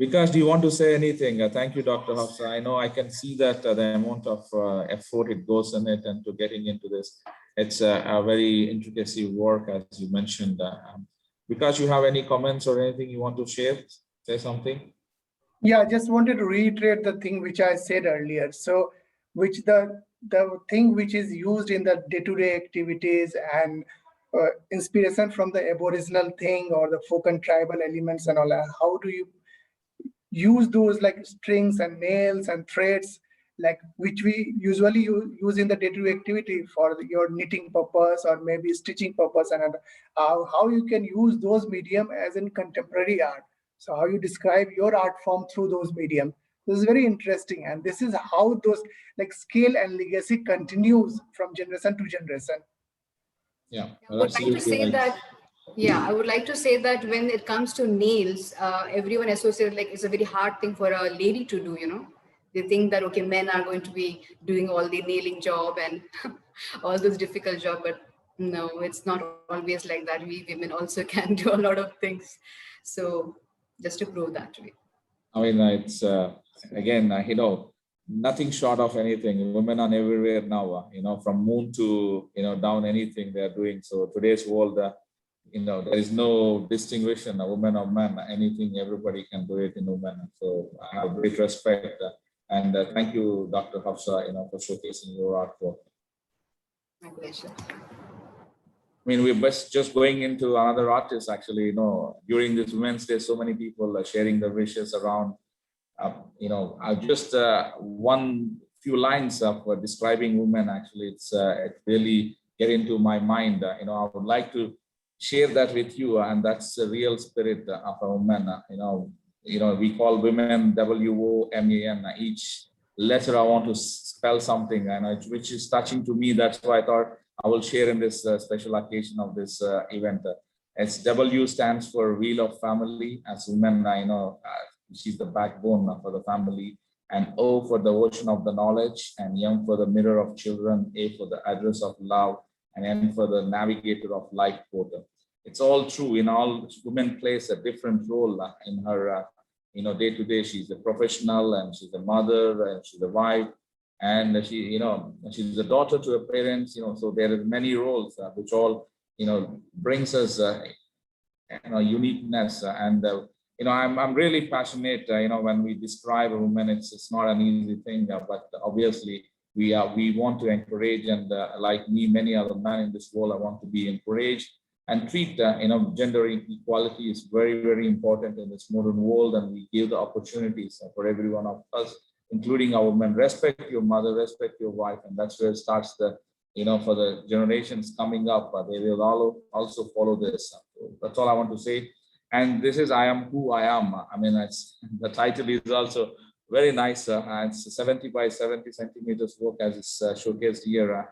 Vikas, do you want to say anything? Thank you, Dr. Hafsa. I know I can see that the amount of effort it goes in it and to getting into this. It's a very intricacy work, as you mentioned. Vikas, you have any comments or anything you want to share? Say something? Yeah, I just wanted to reiterate the thing which I said earlier. So, which the thing which is used in the day-to-day activities and inspiration from the Aboriginal thing or the folk and tribal elements and all that, how do you use those like strings and nails and threads, like which we usually use in the day-to-day activity for your knitting purpose or maybe stitching purpose, and how you can use those medium as in contemporary art. So how you describe your art form through those medium. This is very interesting, and this is how those like scale and legacy continues from generation to generation. Yeah, I would like to say that. Yeah, I would like to say that when it comes to nails, everyone associates like it's a very hard thing for a lady to do. They think that okay, men are going to be doing all the nailing job and all those difficult job, but no, it's not always like that. We women also can do a lot of things. So just to prove that to you. I mean, it's again, nothing short of anything. Women are everywhere now, from moon to, down anything they're doing. So today's world, there is no distinction, a woman or man, anything, everybody can do it in women. So I have great respect. And thank you, Dr. Hafsa, for showcasing your artwork. My pleasure. I mean, we're just going into another artist, actually, during this Women's Day, so many people are sharing their wishes around. I just one few lines of describing women, actually, it really get into my mind. I would like to share that with you, and that's the real spirit of a woman. We call women WOMAN. Each letter I want to spell something, and which is touching to me. That's why I thought I will share in this special occasion of this event. W stands for Wheel of Family. As women, she's the backbone for the family. And O for the ocean of the knowledge, and M for the mirror of children, A for the address of love, and N for the navigator of life portal. It's all true. All women plays a different role in her, day to day. She's a professional, and she's a mother, and she's a wife, and she's a daughter to her parents. So there are many roles which all brings us uniqueness. And I'm really passionate. When we describe a woman, it's not an easy thing, but obviously we want to encourage, and like me, many other men in this world, I want to be encouraged and treat. Gender equality is very, very important in this modern world, and we give the opportunities for every one of us, including our women. Respect your mother, respect your wife, and that's where it starts the. For the generations coming up, they will also follow this. So that's all I want to say. And this is I Am Who I Am. I mean, the title is also very nice. It's 70 by 70 centimeters work, as it's showcased here,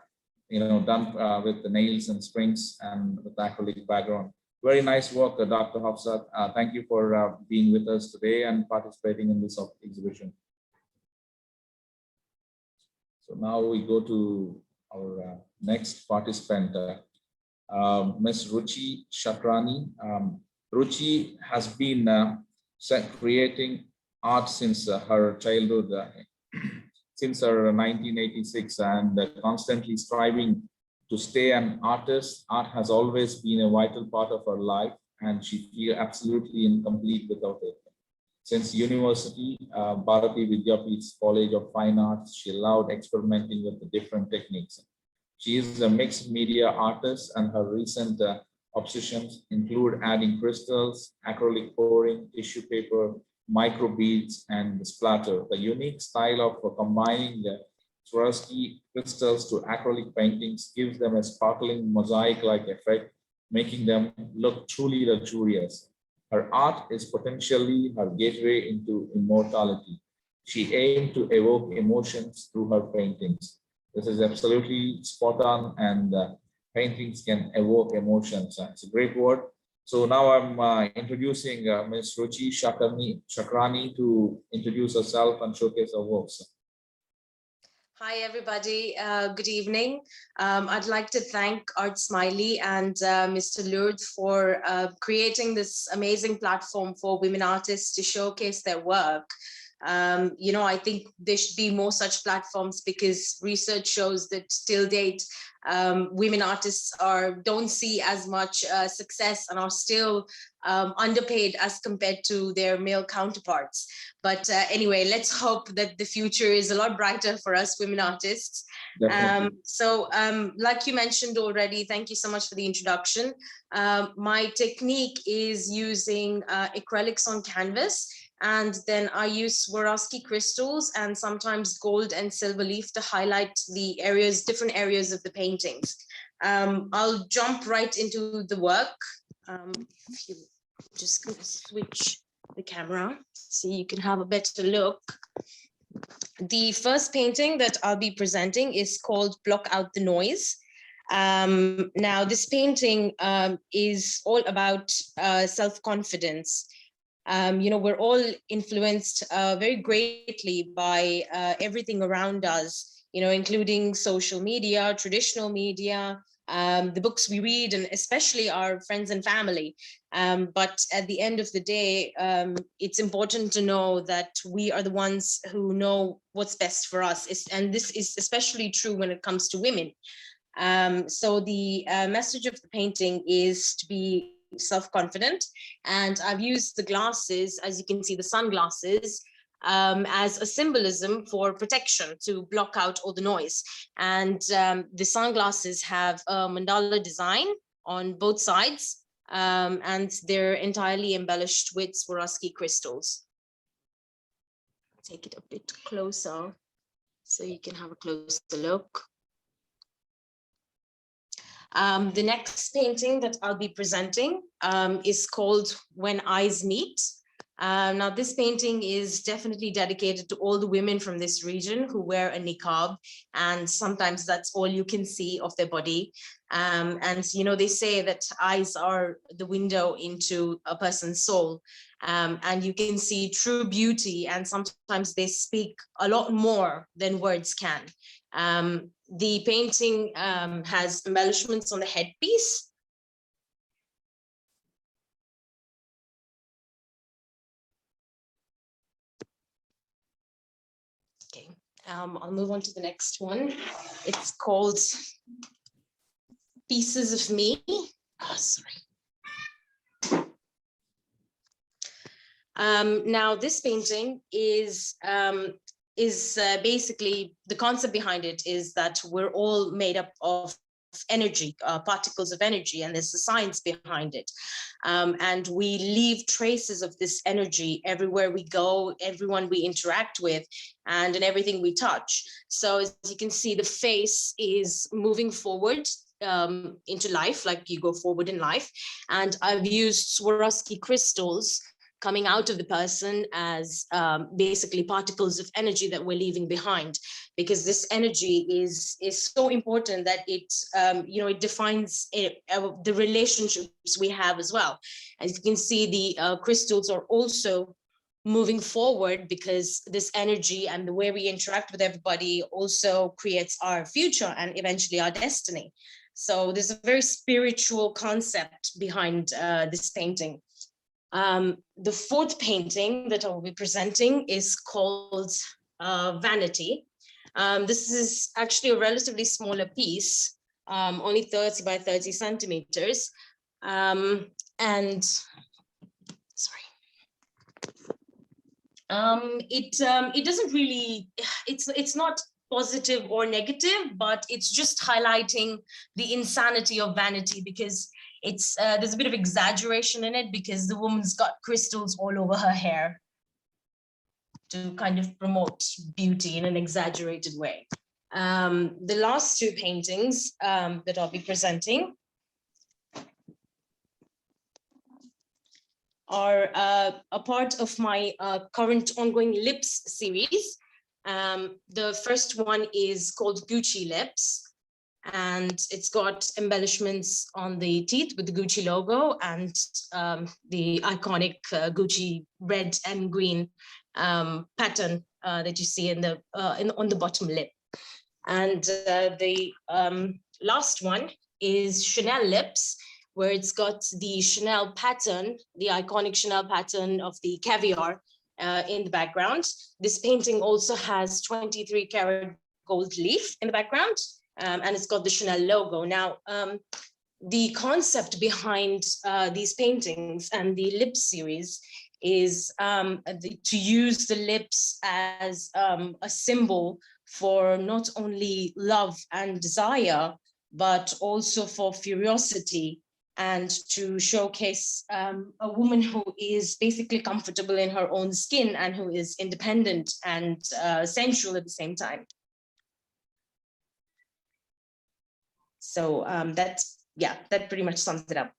done with the nails and springs and with acrylic background. Very nice work, Dr. Hafsat. Thank you for being with us today and participating in this exhibition. So now we go to our next participant, Ms. Ruchi Shakrani. Ruchi has been creating art since her childhood, since her 1986, and constantly striving to stay an artist. Art has always been a vital part of her life, and she feels absolutely incomplete without it. Since university, Bharati Vidyapeeth's College of Fine Arts, she loved experimenting with the different techniques. She is a mixed media artist, and her recent obsessions include adding crystals, acrylic pouring, tissue paper, micro beads, and splatter. The unique style of combining the Swarovski crystals to acrylic paintings gives them a sparkling mosaic-like effect, making them look truly luxurious. Her art is potentially her gateway into immortality. She aimed to evoke emotions through her paintings. This is absolutely spot on, and paintings can evoke emotions. It's a great word. So now I'm introducing Ms. Ruchi Shakrani to introduce herself and showcase her works. Hi, everybody. Good evening. I'd like to thank ArtSmiley and Mr. Lourdes for creating this amazing platform for women artists to showcase their work. I think there should be more such platforms, because research shows that till date, women artists don't see as much success and are still underpaid as compared to their male counterparts. But anyway, let's hope that the future is a lot brighter for us women artists. Like you mentioned already, thank you so much for the introduction. My technique is using acrylics on canvas, and then I use Swarovski crystals and sometimes gold and silver leaf to highlight the different areas of the paintings. I'll jump right into the work. If you just gonna switch the camera so you can have a better look. The first painting that I'll be presenting is called Block Out the Noise. Now, this painting is all about self-confidence. We're all influenced very greatly by everything around us, including social media, traditional media, the books we read, and especially our friends and family. But at the end of the day, it's important to know that we are the ones who know what's best for us. And this is especially true when it comes to women. So the message of the painting is to be self-confident, and I've used the glasses, as you can see, the sunglasses, as a symbolism for protection, to block out all the noise. And the sunglasses have a mandala design on both sides, and they're entirely embellished with Swarovski crystals. Take it a bit closer so you can have a closer look. The next painting that I'll be presenting is called When Eyes Meet. Now, this painting is definitely dedicated to all the women from this region who wear a niqab, and sometimes that's all you can see of their body. And, you know, they say that eyes are the window into a person's soul, and you can see true beauty, and sometimes they speak a lot more than words can. The painting has embellishments on the headpiece. Okay, I'll move on to the next one. It's called Pieces of Me. Oh, sorry. Now, this painting is basically, the concept behind it is that we're all made up of energy, particles of energy, and there's the science behind it. And we leave traces of this energy everywhere we go, everyone we interact with, and in everything we touch. So as you can see, the face is moving forward into life, like you go forward in life. And I've used Swarovski crystals coming out of the person as basically particles of energy that we're leaving behind, because this energy is so important that it you know, it defines the relationships we have as well. As you can see, the crystals are also moving forward, because this energy and the way we interact with everybody also creates our future and eventually our destiny. So there's a very spiritual concept behind this painting. The fourth painting that I will be presenting is called Vanity. This is actually a relatively smaller piece, only 30 by 30 centimeters. And sorry. It doesn't really, it's not positive or negative, but it's just highlighting the insanity of vanity, because it's there's a bit of exaggeration in it, because the woman's got crystals all over her hair to kind of promote beauty in an exaggerated way. The last two paintings that I'll be presenting are a part of my current ongoing lips series. The first one is called Gucci Lips, and it's got embellishments on the teeth with the Gucci logo and the iconic Gucci red and green pattern that you see in the on the bottom lip. And the last one is Chanel Lips, where it's got the Chanel pattern, the iconic Chanel pattern of the caviar in the background. This painting also has 23 karat gold leaf in the background, and it's got the Chanel logo. Now, the concept behind these paintings and the lip series is to use the lips as a symbol for not only love and desire, but also for curiosity, and to showcase a woman who is basically comfortable in her own skin and who is independent and sensual at the same time. So that's, yeah, that pretty much sums it up.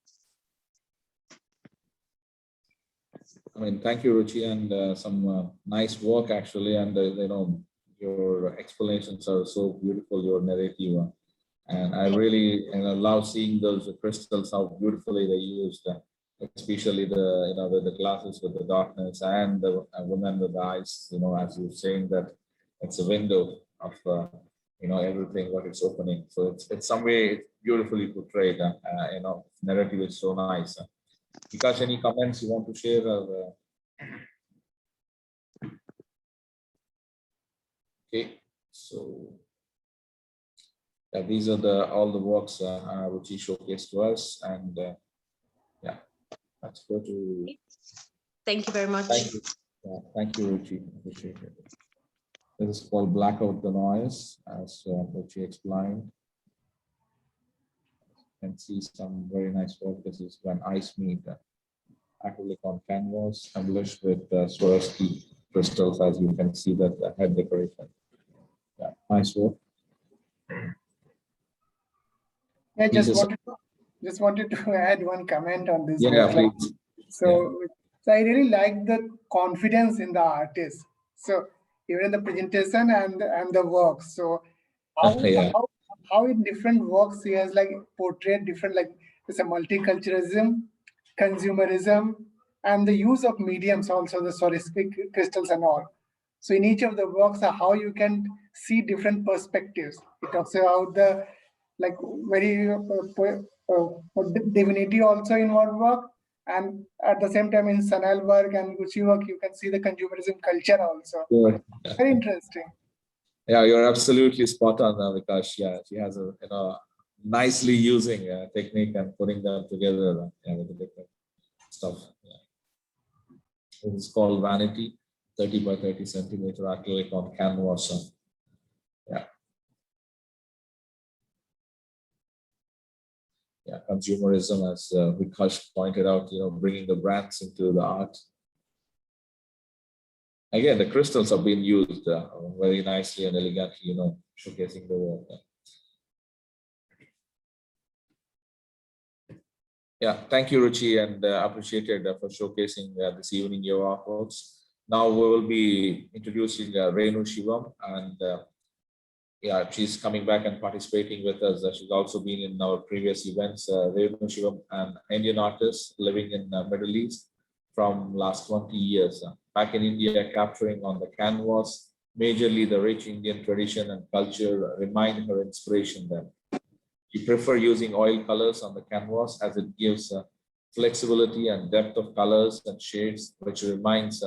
I mean, thank you, Ruchi, and some nice work actually. And you know, your explanations are so beautiful, your narrative. And I really love seeing those crystals, how beautifully they used, especially the glasses with the darkness, and the woman with the eyes. You know, as you're saying that it's a window of everything what it's opening. So it's some way it's beautifully portrayed. Narrative is so nice. Because any comments you want to share? Okay, so. Yeah, these are all the works Ruchi showcased to us, and yeah, let's go to. Thank you very much. Thank you. Yeah, thank you, Ruchi. Appreciate it. This is called Blackout the Noise, as Ruchi explained. You can see some very nice work. This is when ice meet acrylic on canvas, embellished with Swarovski crystals, as you can see that the head decoration. Yeah, nice work. I just wanted to add one comment on this. Yeah, please. So I really like the confidence in the artist. So even in the presentation and the work. So how in different works he has like portrayed different, like it's a multiculturalism, consumerism, and the use of mediums also, the Swarovski crystals and all. So in each of the works, how you can see different perspectives. It talks about the like very divinity also involved work, and at the same time in Sanal work and Ruchi work, you can see the consumerism culture also. Sure. Very interesting. Yeah, you're absolutely spot on, Vikash. Yeah, she has a nicely using technique and putting them together with the different stuff. Yeah. It's called Vanity, 30 by 30 centimeter acrylic on canvas. Yeah. Yeah, consumerism, as Vikash pointed out, bringing the brands into the art. Again, the crystals have been used very nicely and elegantly, showcasing the work. Yeah, thank you, Ruchi, and appreciated for showcasing this evening your artworks. Now we will be introducing Rainu Shivam, and yeah, she's coming back and participating with us. She's also been in our previous events. Rainu Shivam, an Indian artist living in Middle East from last 20 years. Back in India, capturing on the canvas, majorly the rich Indian tradition and culture remind her inspiration there. She prefers using oil colors on the canvas as it gives flexibility and depth of colors and shades, which reminds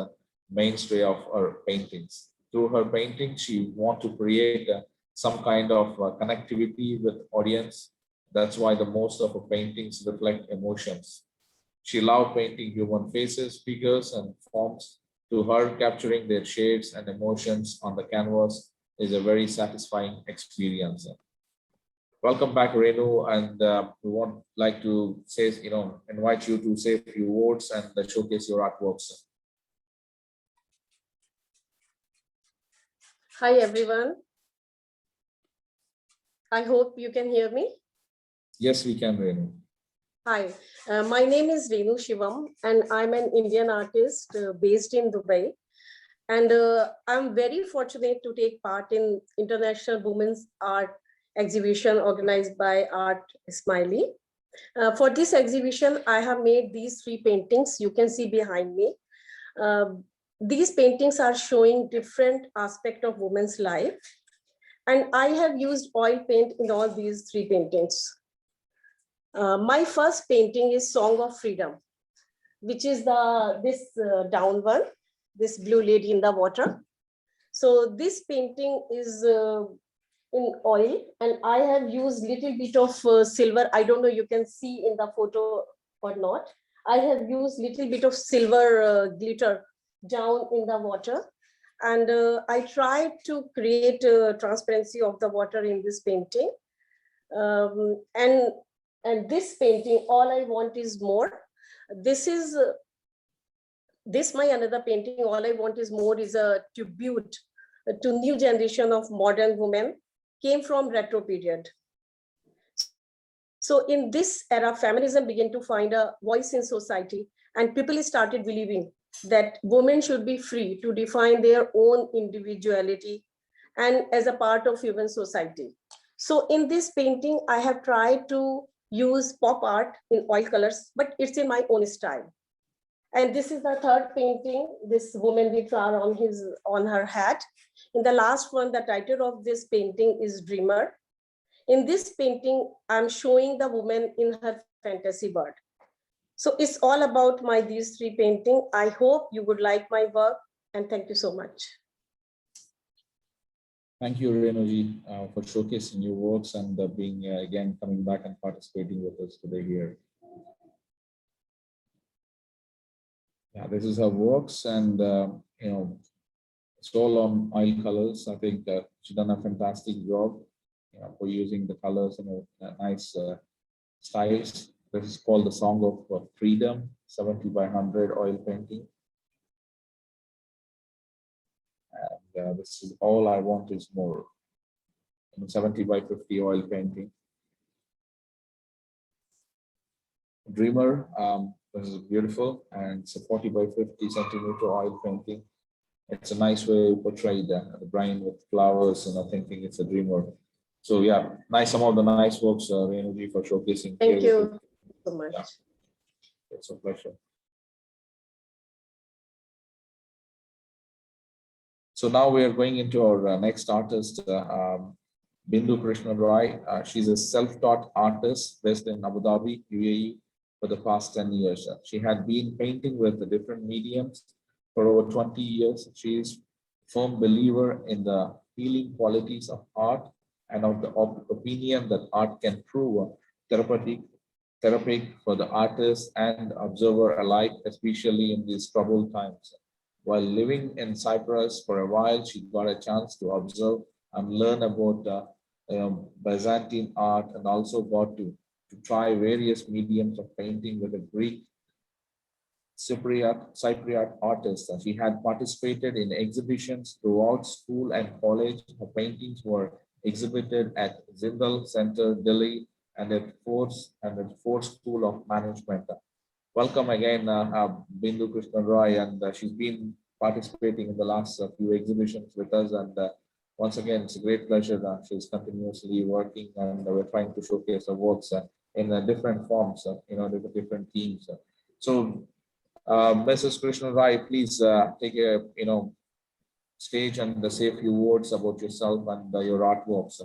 mainstay of her paintings. Through her painting, she wants to create some kind of connectivity with audience. That's why the most of her paintings reflect emotions. She loved painting human faces, figures, and forms. To her, capturing their shades and emotions on the canvas is a very satisfying experience. Welcome back, Rainu, and we want like to say, invite you to say a few words and showcase your artworks. Hi, everyone. I hope you can hear me. Yes, we can, Rainu. Hi, my name is Rainu Shivam, and I'm an Indian artist based in Dubai. And I'm very fortunate to take part in International Women's Art Exhibition organized by ArtSmiley. For this exhibition, I have made these 3 paintings you can see behind me. These paintings are showing different aspects of women's life. And I have used oil paint in all these 3 paintings. My first painting is Song of Freedom, which is this down one, this blue lady in the water. So this painting is in oil, and I have used little bit of silver. I don't know you can see in the photo or not. I have used little bit of silver glitter down in the water. And I tried to create transparency of the water in this painting. And this painting, All I Want Is More. This is my another painting, All I Want Is More, is a tribute to new generation of modern women, came from retro period. So in this era, feminism began to find a voice in society, and people started believing that women should be free to define their own individuality and as a part of human society. So in this painting, I have tried to use pop art in oil colors, but it's in my own style. And this is the third painting, this woman with flower on her hat. In the last one, the title of this painting is Dreamer. In this painting, I'm showing the woman in her fantasy world. So it's all about these 3 paintings. I hope you would like my work, and thank you so much. Thank you, Rainu for showcasing your works and being again coming back and participating with us today here. Yeah, this is her works, and it's all on oil colors. I think she's done a fantastic job for using the colors in a nice styles. This is called the Song of Freedom, 70 by 100 oil painting. And this is All I Want Is More, 70 by 50 oil painting. Dreamer, this is beautiful, and it's a 40 by 50 centimeter oil painting. It's a nice way to portray the brain with flowers, thinking it's a dreamer. So yeah, nice, some of the nice works, Rainu for showcasing. Thank you so much. Yeah. It's a pleasure. So now we are going into our next artist, Bindu Krishna Roy. She's a self-taught artist based in Abu Dhabi, UAE, for the past 10 years. She had been painting with the different mediums for over 20 years. She is a firm believer in the healing qualities of art and of the opinion that art can prove therapeutic for the artist and observer alike, especially in these troubled times. While living in Cyprus for a while, she got a chance to observe and learn about Byzantine art, and also got to try various mediums of painting with a Greek Cypriot artist. She had participated in exhibitions throughout school and college. Her paintings were exhibited at Zindal Center, Delhi, and at Ford School of Management. Welcome again, Bindu Krishna Roy, and she's been participating in the last few exhibitions with us. And once again, it's a great pleasure that she's continuously working, and we're trying to showcase her works in different forms, different themes. So, Mrs. Krishna Roy, please take a stage and say a few words about yourself and your artworks.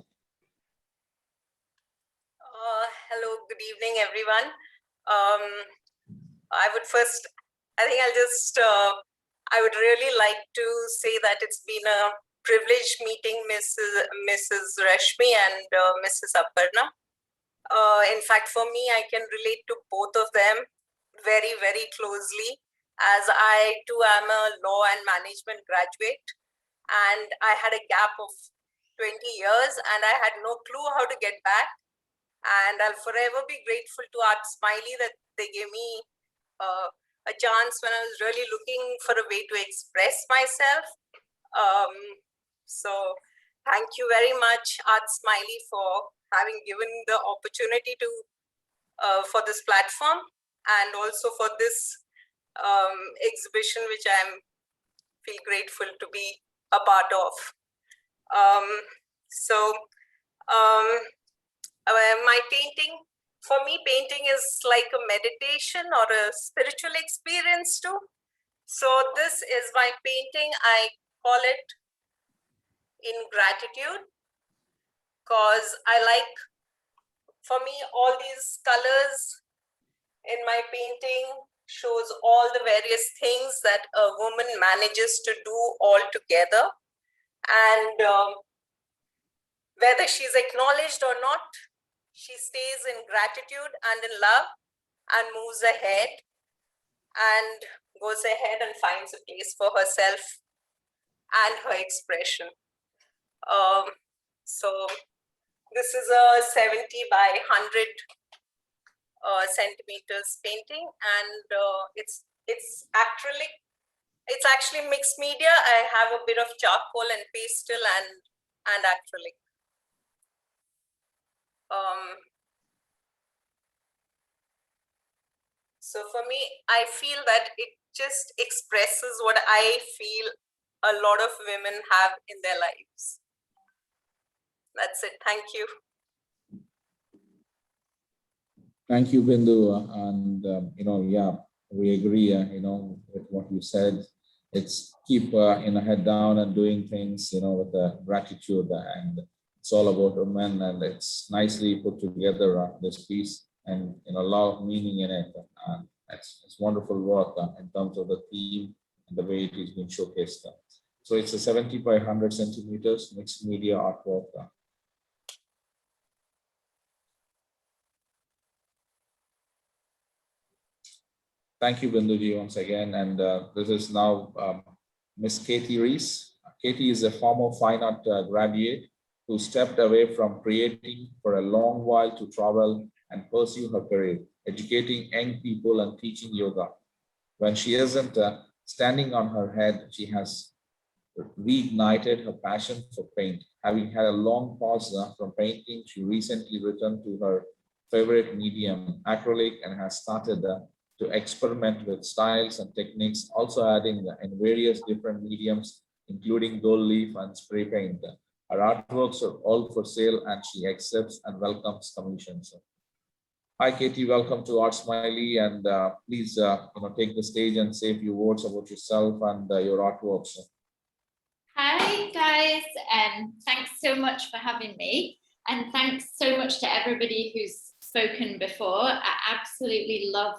Hello, good evening, everyone. I would really like to say that it's been a privilege meeting Mrs. Rashmi and Mrs. Aparna. In fact, for me, I can relate to both of them very, very closely, as I too am a law and management graduate, and I had a gap of 20 years and I had no clue how to get back. And I'll forever be grateful to ArtSmiley that they gave me a chance when I was really looking for a way to express myself. So thank you very much, ArtSmiley, for having given the opportunity to for this platform, and also for this exhibition, which I feel grateful to be a part of. My painting, for me, painting is like a meditation or a spiritual experience too. So this is my painting. I call it In Gratitude, because for me, all these colors in my painting shows all the various things that a woman manages to do all together. And whether she's acknowledged or not, she stays in gratitude and in love and moves ahead and goes ahead and finds a place for herself and her expression. So this is a 70 by 100 centimeters painting, and it's acrylic. It's actually mixed media. I have a bit of charcoal and pastel and acrylic. So for me, I feel that it just expresses what I feel a lot of women have in their lives. That's it. Thank you. Thank you, Bindu. And, yeah, we agree, with what you said. It's keep, head down and doing things, with gratitude, and it's all about women, and it's nicely put together, this piece, and, a lot of meaning in it. It's wonderful work in terms of the theme and the way it is being showcased. So it's a 70 by 100 centimeters mixed media artwork. Thank you, Binduji, once again. And this is now Miss Katie Reese. Katie is a former fine art graduate who stepped away from creating for a long while to travel and pursue her career, educating young people and teaching yoga. When she isn't standing on her head, she has reignited her passion for paint. Having had a long pause from painting, she recently returned to her favorite medium, acrylic, and has started to experiment with styles and techniques, also adding in various different mediums, including gold leaf and spray paint. Her artworks are all for sale, and she accepts and welcomes commissions. Hi, Katie. Welcome to ArtSmiley, and please, take the stage and say a few words about yourself and your artworks. Hi, guys, and thanks so much for having me. And thanks so much to everybody who's spoken before. I absolutely love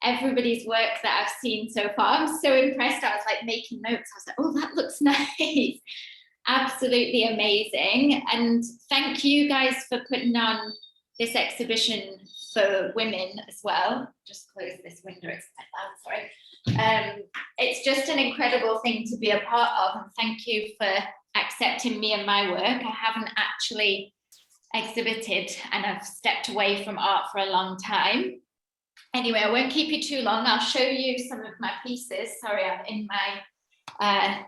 everybody's work that I've seen so far. I'm so impressed. I was like making notes. I was like, oh, that looks nice. Absolutely amazing. And thank you guys for putting on this exhibition for women as well. Just close this window, it's quite loud, sorry. It's just an incredible thing to be a part of, and thank you for accepting me and my work. I haven't actually exhibited and I've stepped away from art for a long time. Anyway, I won't keep you too long. I'll show you some of my pieces. Sorry, I'm in my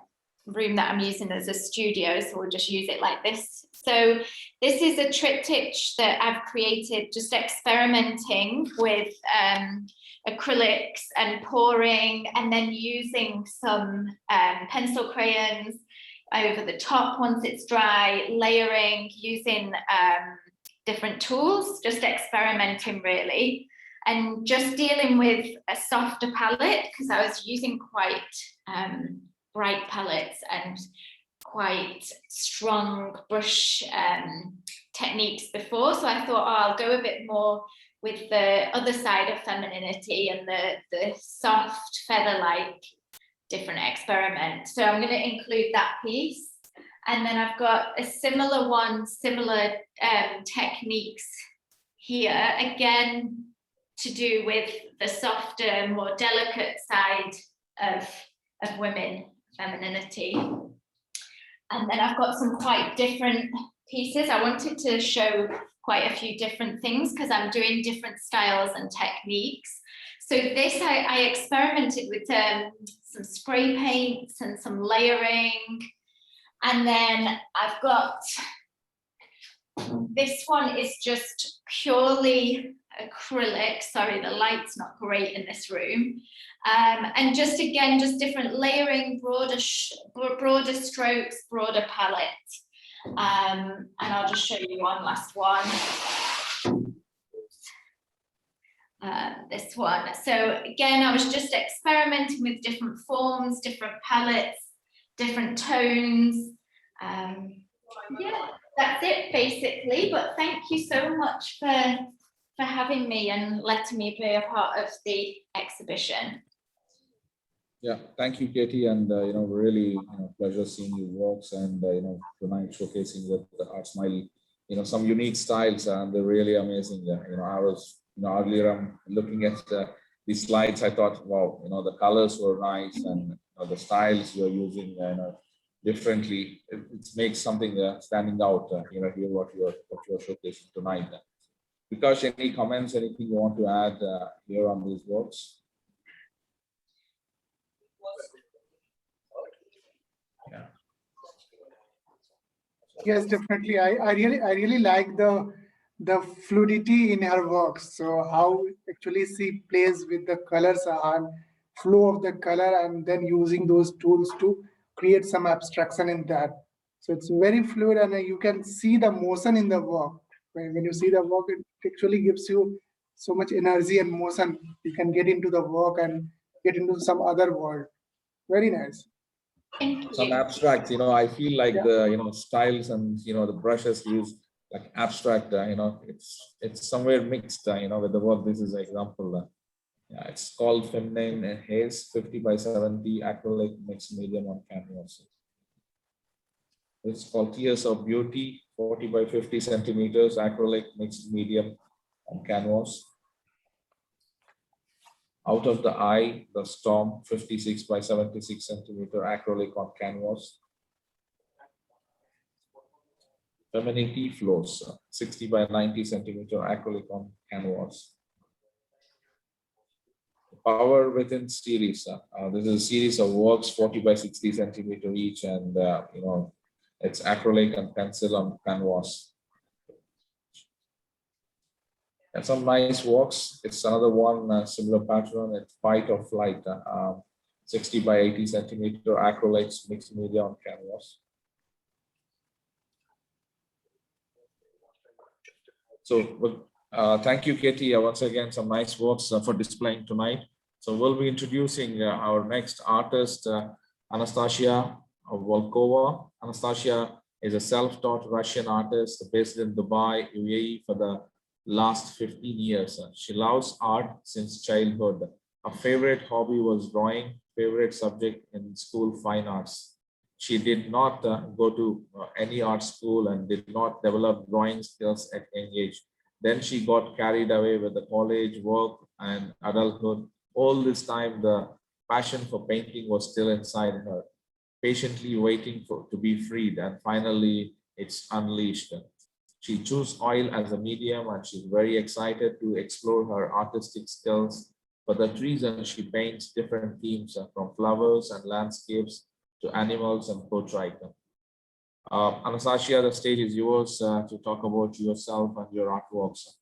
room that I'm using as a studio, so we'll just use it like this. So this is a triptych that I've created just experimenting with acrylics and pouring, and then using some pencil crayons over the top once it's dry, layering, using different tools, just experimenting really, and just dealing with a softer palette because I was using quite bright palettes and quite strong brush techniques before. So I thought, oh, I'll go a bit more with the other side of femininity and the soft feather-like different experiment. So I'm going to include that piece. And then I've got a similar one, similar techniques here, again, to do with the softer, more delicate side of women, femininity. And then I've got some quite different pieces. I wanted to show quite a few different things because I'm doing different styles and techniques. So this, I experimented with some spray paints and some layering. And then I've got, this one is just purely acrylic. Sorry, the light's not great in this room. And just again, just different layering, broader strokes, broader palette. And I'll just show you one last one. This one. So again, I was just experimenting with different forms, different palettes, different tones. Yeah, that's it basically. But thank you so much for having me and letting me be a part of the exhibition. Yeah, thank you, Katie, and really pleasure seeing your works, and tonight showcasing with the ArtSmiley, some unique styles, and they're really amazing. I was earlier I'm looking at the slides. I thought, wow, the colors were nice, and the styles you're using differently. It makes something standing out. Here what you're showcasing tonight. Because any comments, anything you want to add here on these works? Yeah. Yes, definitely. I really like the fluidity in her works. So how actually she plays with the colors and flow of the color, and then using those tools to create some abstraction in that. So it's very fluid, and you can see the motion in the work. When you see the work, it actually gives you so much energy and motion. You can get into the work and get into some other world. Very nice. Some abstract, I feel like the styles and the brushes used like abstract, it's somewhere mixed, with the work. This is an example. Yeah, it's called Feminine Haze 50 by 70 acrylic mixed medium on canvas. It's called Tears of Beauty, 40 by 50 centimeters, acrylic mixed medium on canvas. Out of the Eye, The Storm, 56 by 76 centimeter acrylic on canvas. Vanity Flows, 60 by 90 centimeter acrylic on canvas. Power Within series. This is a series of works, 40 by 60 centimeter each, and it's acrylic and pencil on canvas. And some nice works. It's another one, similar pattern. It's Fight or Flight, 60 by 80 centimeter acrylics, mixed media on canvas. So, thank you, Katie. Once again, some nice works for displaying tonight. So we'll be introducing our next artist, Anastasia of Volkova. Anastasia is a self-taught Russian artist based in Dubai, UAE for the last 15 years. She loves art since childhood. Her favorite hobby was drawing, favorite subject in school, fine arts. She did not go to any art school and did not develop drawing skills at young age. Then she got carried away with the college, work, and adulthood. All this time, the passion for painting was still inside her, patiently waiting to be freed, and finally it's unleashed. She chose oil as a medium, and she's very excited to explore her artistic skills. For that reason, she paints different themes from flowers and landscapes to animals and portrait. Anastasia, the stage is yours to talk about yourself and your artworks.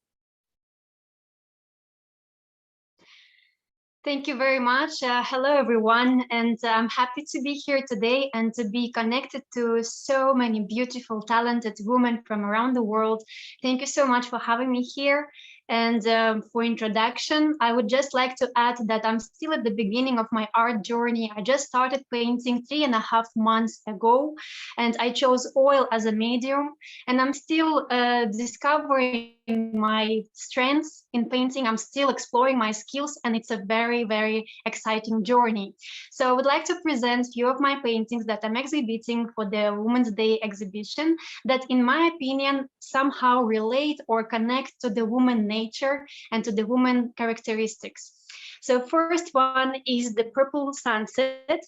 Thank you very much. Hello, everyone. And I'm happy to be here today and to be connected to so many beautiful, talented women from around the world. Thank you so much for having me here. And for introduction, I would just like to add that I'm still at the beginning of my art journey. I just started painting 3.5 months ago, and I chose oil as a medium. And I'm still discovering my strengths in painting. I'm still exploring my skills, and it's a very, very exciting journey. So I would like to present a few of my paintings that I'm exhibiting for the Women's Day exhibition that, in my opinion, somehow relate or connect to the woman nature and to the woman characteristics. So first one is the Purple Sunset,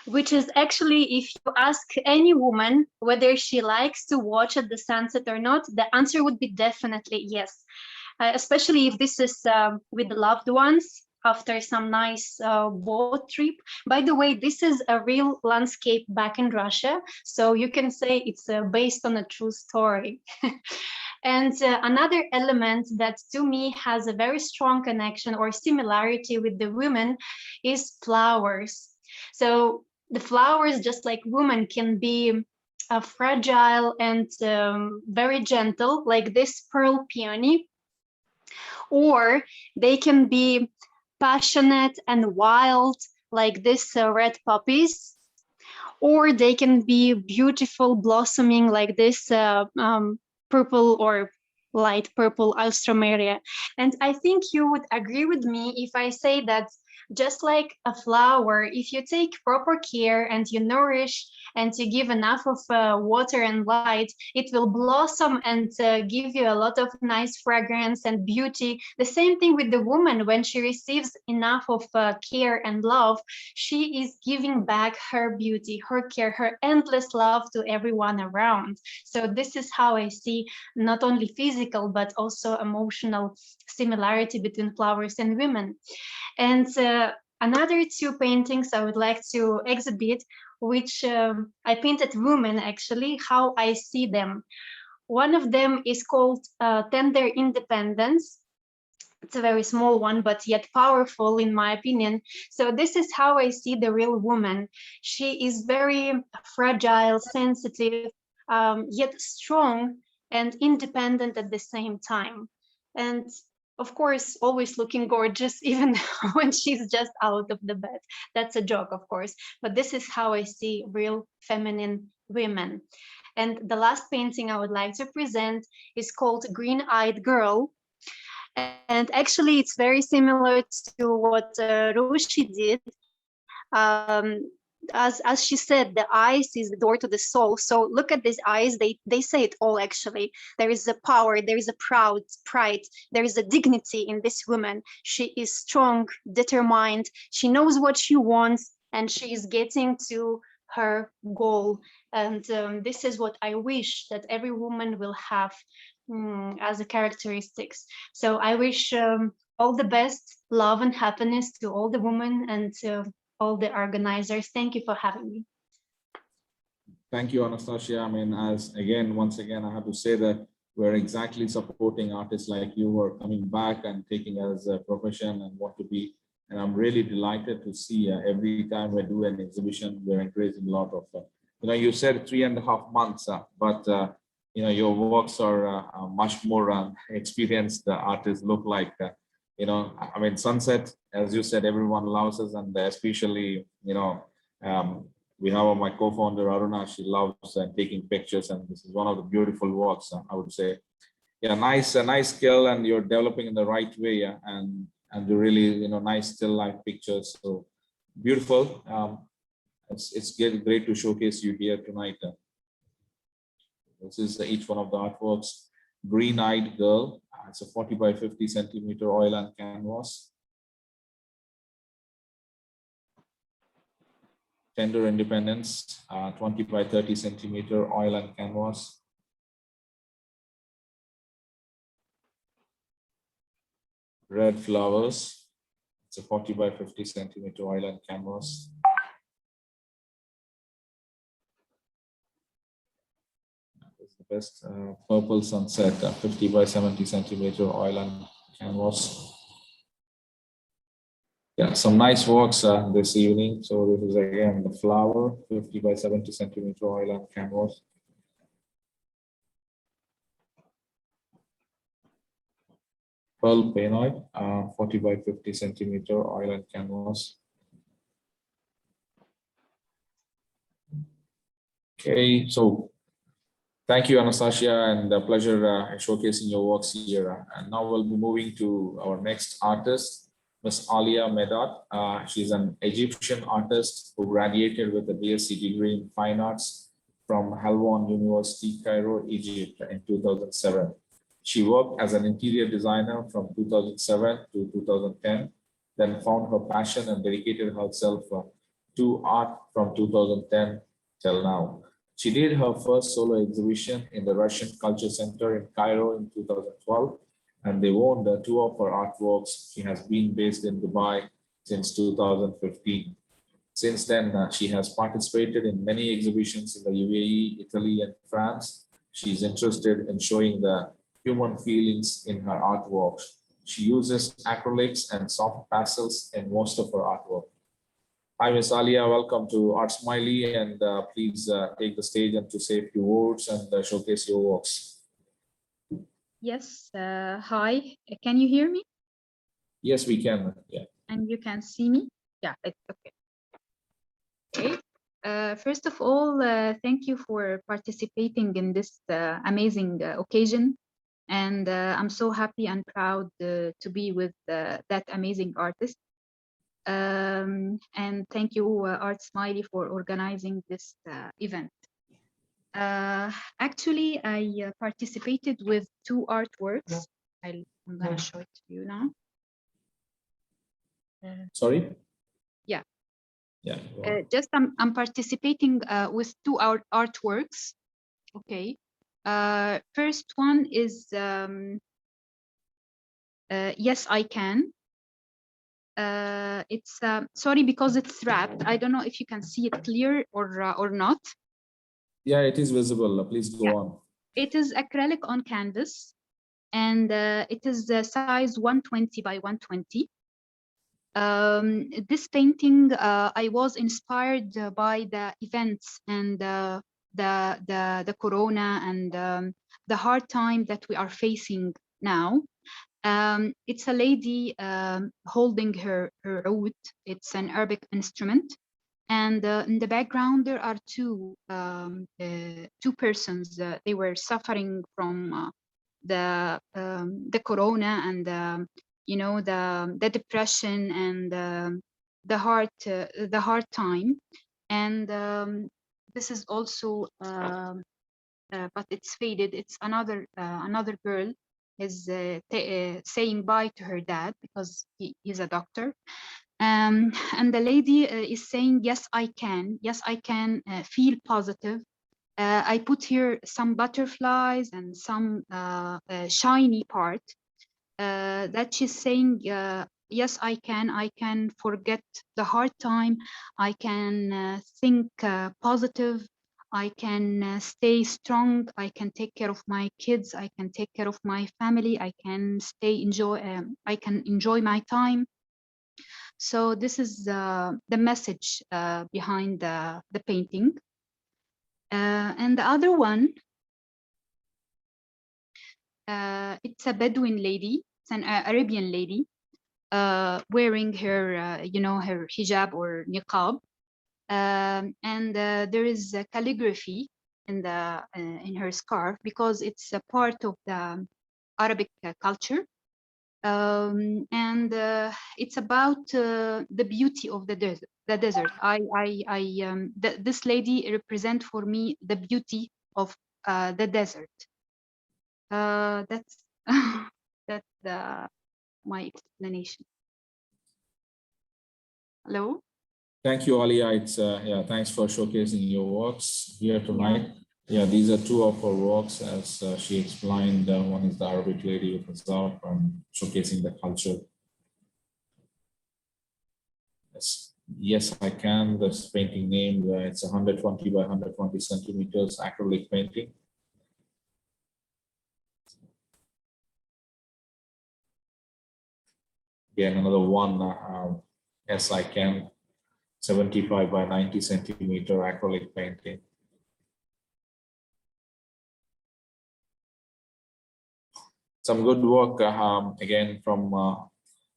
which is actually, if you ask any woman whether she likes to watch at the sunset or not, the answer would be definitely yes, especially if this is with the loved ones after some nice boat trip. By the way, this is a real landscape back in Russia, so you can say it's based on a true story. And another element that to me has a very strong connection or similarity with the women is flowers. So the flowers, just like women, can be fragile and very gentle, like this pearl peony, or they can be passionate and wild, like this red poppies, or they can be beautiful, blossoming, like this purple or light purple alstroemeria. And I think you would agree with me if I say that just like a flower, if you take proper care and you nourish and you give enough of water and light, it will blossom and give you a lot of nice fragrance and beauty. The same thing with the woman. When she receives enough of care and love, she is giving back her beauty, her care, her endless love to everyone around. So this is how I see not only physical, but also emotional similarity between flowers and women. And another two paintings I would like to exhibit, which I painted women actually, how I see them. One of them is called Tender Independence. It's a very small one, but yet powerful in my opinion. So this is how I see the real woman. She is very fragile, sensitive, yet strong and independent at the same time. And of course, always looking gorgeous, even when she's just out of the bed. That's a joke, of course, but this is how I see real feminine women. And the last painting I would like to present is called Green-Eyed Girl. And actually, it's very similar to what Ruchi did. as she said, the eyes is the door to the soul. So look at these eyes. They say it all. Actually, there is a power. There is a pride. There is a dignity in this woman. She is strong, determined. She knows what she wants, and she is getting to her goal. And this is what I wish that every woman will have as a characteristics. So I wish all the best, love and happiness to all the women and to all the organizers. Thank you for having me. Thank you, Anastasia. I mean, once again, I have to say that we're exactly supporting artists like you who are coming back and taking as a profession and want to be. And I'm really delighted to see every time we do an exhibition, we're encouraging a lot of, you said 3.5 months, but your works are much more experienced artists look like. I mean, Sunset, as you said, everyone loves us, and especially, we have my co-founder Aruna. She loves taking pictures, and this is one of the beautiful works. I would say, yeah, a nice skill, and you're developing in the right way, and the really nice still life pictures. So beautiful. It's great to showcase you here tonight. This is each one of the artworks. Green-eyed girl. It's a 40 by 50 centimeter oil and canvas. Tender Independence, 20 by 30 centimeter oil and canvas. Red Flowers. It's a 40 by 50 centimeter oil and canvas. That's the best. Purple Sunset, 50 by 70 centimeter oil and canvas. Yeah, some nice works this evening. So this is again the flower, 50 by 70 centimeter oil and canvas. Pearl Painoid, 40 by 50 centimeter oil and canvas. Okay, so thank you, Anastasia, and a pleasure showcasing your works here. And now we'll be moving to our next artist, Ms. Alia Medad. She's an Egyptian artist who graduated with a BSc degree in Fine Arts from Helwan University, Cairo, Egypt in 2007. She worked as an interior designer from 2007 to 2010, then found her passion and dedicated herself to art from 2010 till now. She did her first solo exhibition in the Russian Culture Center in Cairo in 2012, and they owned two of her artworks. She has been based in Dubai since 2015. Since then, she has participated in many exhibitions in the UAE, Italy, and France. She's interested in showing the human feelings in her artworks. She uses acrylics and soft pastels in most of her artwork. Hi, Ms. Alia, welcome to ArtSmiley, and please take the stage and to say a few words and showcase your works. Yes, hi, can you hear me? Yes, we can, yeah. And you can see me? Yeah, it's okay. Okay, first of all, thank you for participating in this amazing occasion. And I'm so happy and proud to be with that amazing artist. And thank you, ArtSmiley, for organizing this event. Actually, I participated with two artworks. I'm going to show it to you now. Sorry? Yeah. Yeah. Just I'm participating with two artworks. Okay. First one is Yes, I Can. It's sorry because it's wrapped. I don't know if you can see it clear or not. Yeah, it is visible. Please go on. It is acrylic on canvas, and it is size 120 by 120. This painting, I was inspired by the events and the corona and the hard time that we are facing now. It's a lady holding her oud. It's an Arabic instrument, and in the background there are two persons. They were suffering from the corona and the depression and the hard time. And this is also, but it's faded. It's another girl is saying bye to her dad because he's a doctor. And the lady is saying, yes, I can. Yes, I can feel positive. I put here some butterflies and some shiny part that she's saying, yes, I can forget the hard time. I can think positive. I can stay strong. I can take care of my kids. I can take care of my family. I can I can enjoy my time. So this is the message behind the painting. And the other one, it's a Bedouin lady. It's an Arabian lady wearing her, her hijab or niqab. And there is a calligraphy in her scarf because it's a part of the Arabic culture. And it's about the beauty of the desert. This lady represent for me the beauty of the desert. That's that's my explanation. Hello. Thank you, Alia. It's yeah. Thanks for showcasing your works here tonight. Yeah, these are two of her works, as she explained. One is the Arabic lady with herself and showcasing the culture. Yes, I can. This painting name, it's 120 by 120 centimeters acrylic painting. Again, another one. Yes, I can. 75 by 90 centimeter acrylic painting. Some good work again from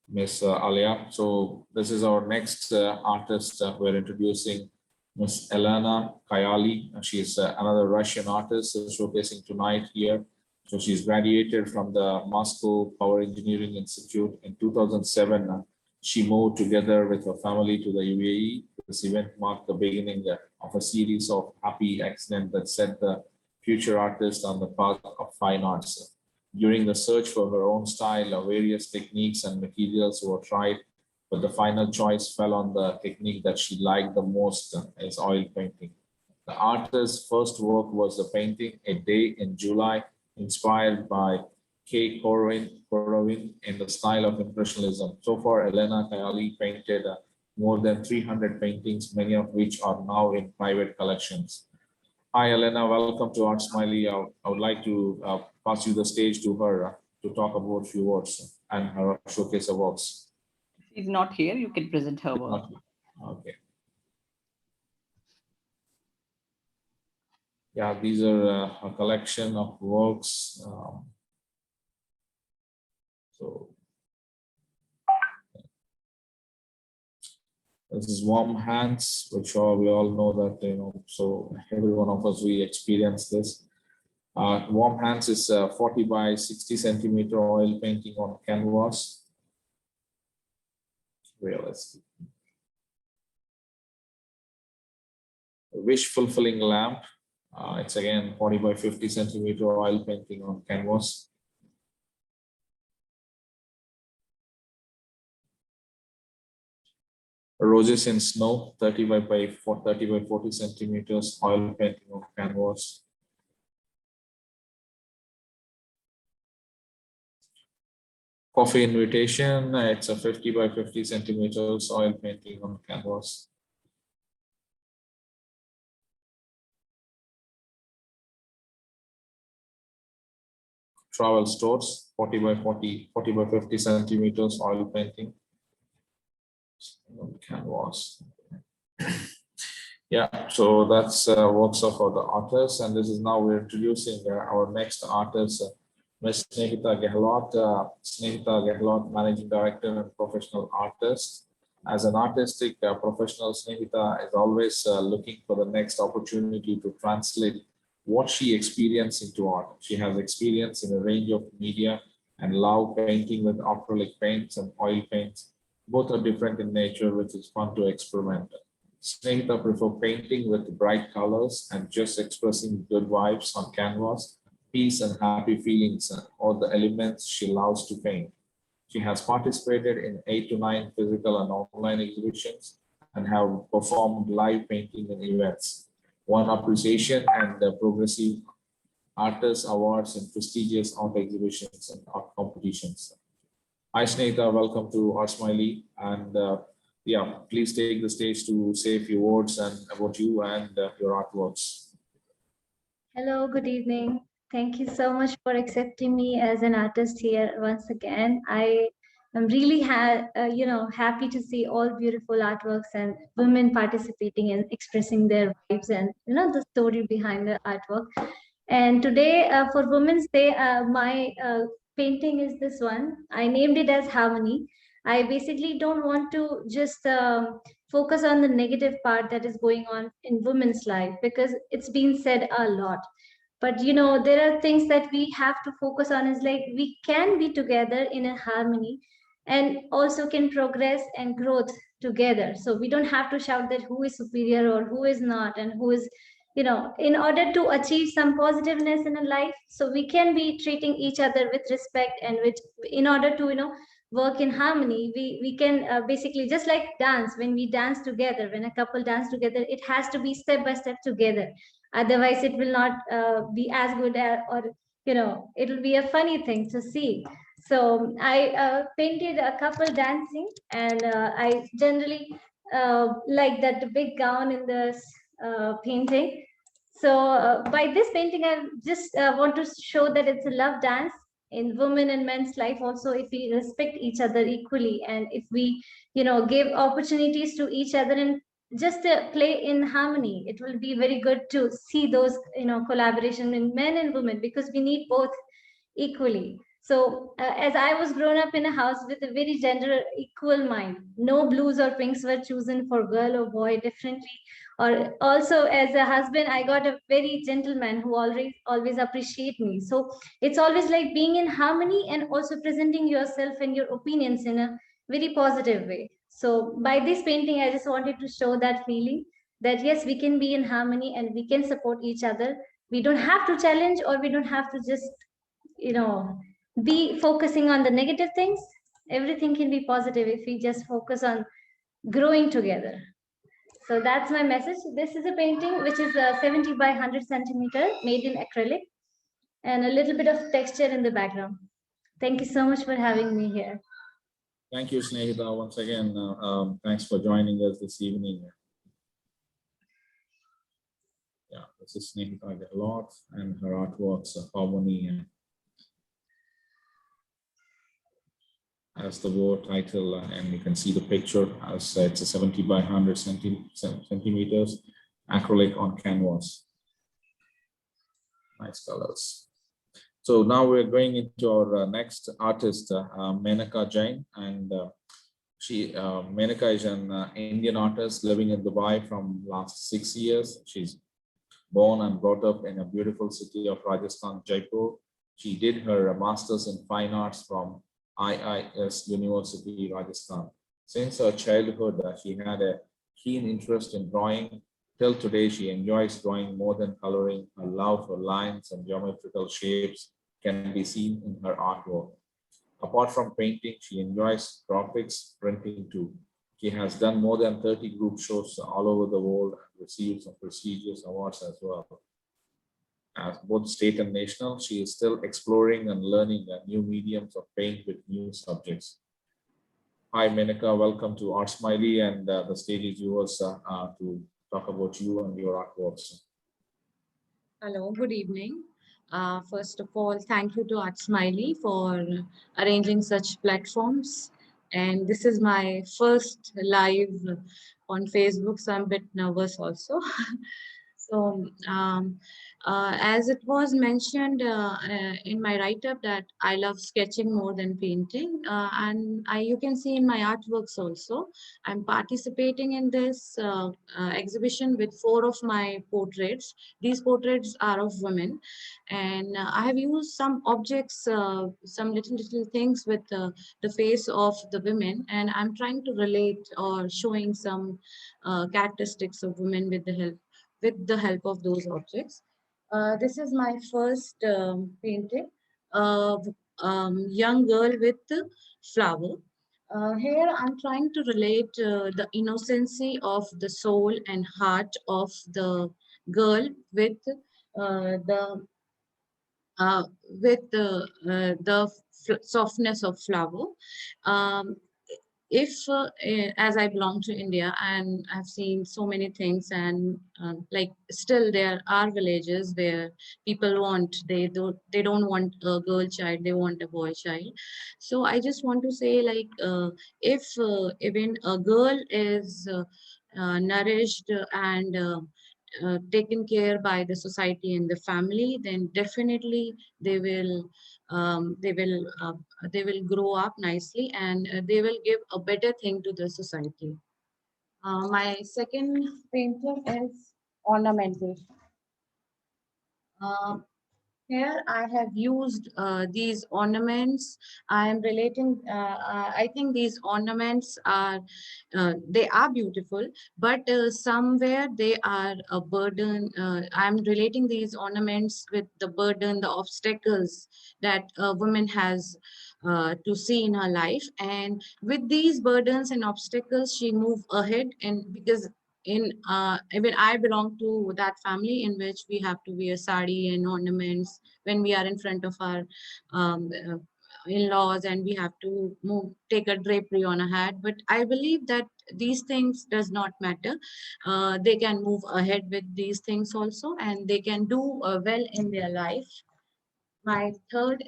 Miss Alia. So this is our next artist. We're introducing Miss Elena Kayali. She's another Russian artist showcasing tonight here. So she's graduated from the Moscow Power Engineering Institute in 2007. She moved together with her family to the UAE. This event marked the beginning of a series of happy accidents that set the future artist on the path of fine arts. During the search for her own style, various techniques and materials were tried, but the final choice fell on the technique that she liked the most, is oil painting. The artist's first work was the painting A Day in July, inspired by K. Corwin in the style of Impressionism. So far, Elena Kayali painted more than 300 paintings, many of which are now in private collections. Hi, Elena. Welcome to ArtSmiley. I would like to pass you the stage to her to talk about a few works and her showcase of works. She's not here. You can present her work. Okay. Yeah, these are a collection of works. So this is Warm Hands, which we all know that, so every one of us, we experience this. Warm Hands is 40 by 60 centimeter oil painting on canvas. Realistic. Wish Fulfilling Lamp. It's again 40 by 50 centimeter oil painting on canvas. Roses in Snow, 30 by 40 centimeters oil painting on canvas. Coffee Invitation, it's a 50 by 50 centimeters oil painting on canvas. Travel Stores, 40 by 50 centimeters oil painting on canvas. Yeah, so that's works of the artists, and this is now we're introducing our next artist, Ms. Menika Jain, Managing Director and Professional Artist. As an artistic professional, Snehita is always looking for the next opportunity to translate what she experienced into art. She has experience in a range of media and love painting with acrylic paints and oil paints. Both are different in nature, which is fun to experiment. Snehita prefers painting with bright colors and just expressing good vibes on canvas, peace and happy feelings, and all the elements she loves to paint. She has participated in 8 to 9 physical and online exhibitions and have performed live painting in events, won appreciation and the Progressive Artists Awards in prestigious art exhibitions and art competitions. Hi, Snehita, welcome to ArtSmiley. And yeah, please take the stage to say a few words and about you and your artworks. Hello, good evening. Thank you so much for accepting me as an artist here once again. I am really happy to see all beautiful artworks and women participating and expressing their vibes and the story behind the artwork. And today for Women's Day, my painting is this one. I named it as Harmony. I basically don't want to just focus on the negative part that is going on in women's life, because it's been said a lot. But there are things that we have to focus on, is like we can be together in a harmony and also can progress and growth together. So we don't have to shout that who is superior or who is not, and who is, in order to achieve some positiveness in a life. So we can be treating each other with respect, and in order to, work in harmony, we can basically, just like dance, when we dance together, when a couple dance together, it has to be step by step together. Otherwise, it will not be as good or it will be a funny thing to see. So I painted a couple dancing, and I generally like that the big gown in this painting. So by this painting, I just want to show that it's a love dance in women and men's life also. If we respect each other equally, and if we give opportunities to each other and just play in harmony, it will be very good to see those collaboration in men and women, because we need both equally. So as I was grown up in a house with a very gender equal mind, no blues or pinks were chosen for girl or boy differently. Or also as a husband, I got a very gentleman who always appreciate me. So it's always like being in harmony and also presenting yourself and your opinions in a very positive way. So by this painting, I just wanted to show that feeling that yes, we can be in harmony and we can support each other. We don't have to challenge, or we don't have to just, be focusing on the negative things. Everything can be positive if we just focus on growing together. So that's my message. This is a painting which is 70 by 100 centimeter, made in acrylic, and a little bit of texture in the background. Thank you so much for having me here. Thank you, Snehita. Once again, thanks for joining us this evening. Yeah, this is Snehita Agarwal and her artworks, Harmony. As the word title, and you can see the picture as it's a 70 by 100 centimeters acrylic on canvas. Nice colors. So now we're going into our next artist, Menika Jain, and Menika is an Indian artist living in Dubai from last 6 years. She's born and brought up in a beautiful city of Rajasthan, Jaipur. She did her master's in fine arts from IIS University, Rajasthan. Since her childhood, she had a keen interest in drawing. Till today, she enjoys drawing more than coloring. Her love for lines and geometrical shapes can be seen in her artwork. Apart from painting, she enjoys graphics, printing too. She has done more than 30 group shows all over the world and received some prestigious awards as well. As both state and national, she is still exploring and learning new mediums of paint with new subjects. Hi, Menika, welcome to ArtSmiley, and the stage is yours to talk about you and your artworks. Hello, good evening. First of all, thank you to ArtSmiley for arranging such platforms. And this is my first live on Facebook, so I'm a bit nervous also. So, as it was mentioned in my write-up that I love sketching more than painting, and you can see in my artworks also, I'm participating in this exhibition with 4 of my portraits. These portraits are of women, and I have used some objects, some little things with the face of the women, and I'm trying to relate or showing some characteristics of women with the help of those objects. This is my first painting, young girl with a flower. Here I'm trying to relate the innocency of the soul and heart of the girl with the softness of flower. Um, if as I belong to India and I've seen so many things, and like still there are villages where people they don't want a girl child, they want a boy child. So I just want to say, like, if even a girl is nourished and taken care by the society and the family, then definitely they will um, they will uh, they will grow up nicely, and they will give a better thing to the society. My second painting is ornamentation. Uh, Here I have used these ornaments. I am relating, I think these ornaments are, they are beautiful, but somewhere they are a burden. I'm relating these ornaments with the burden, the obstacles that a woman has to see in her life. And with these burdens and obstacles, she move ahead. And because even I belong to that family in which we have to wear sari and ornaments when we are in front of our in-laws, and we have to take a drapery on a hat. But I believe that these things does not matter. They can move ahead with these things also, and they can do well in their life. My third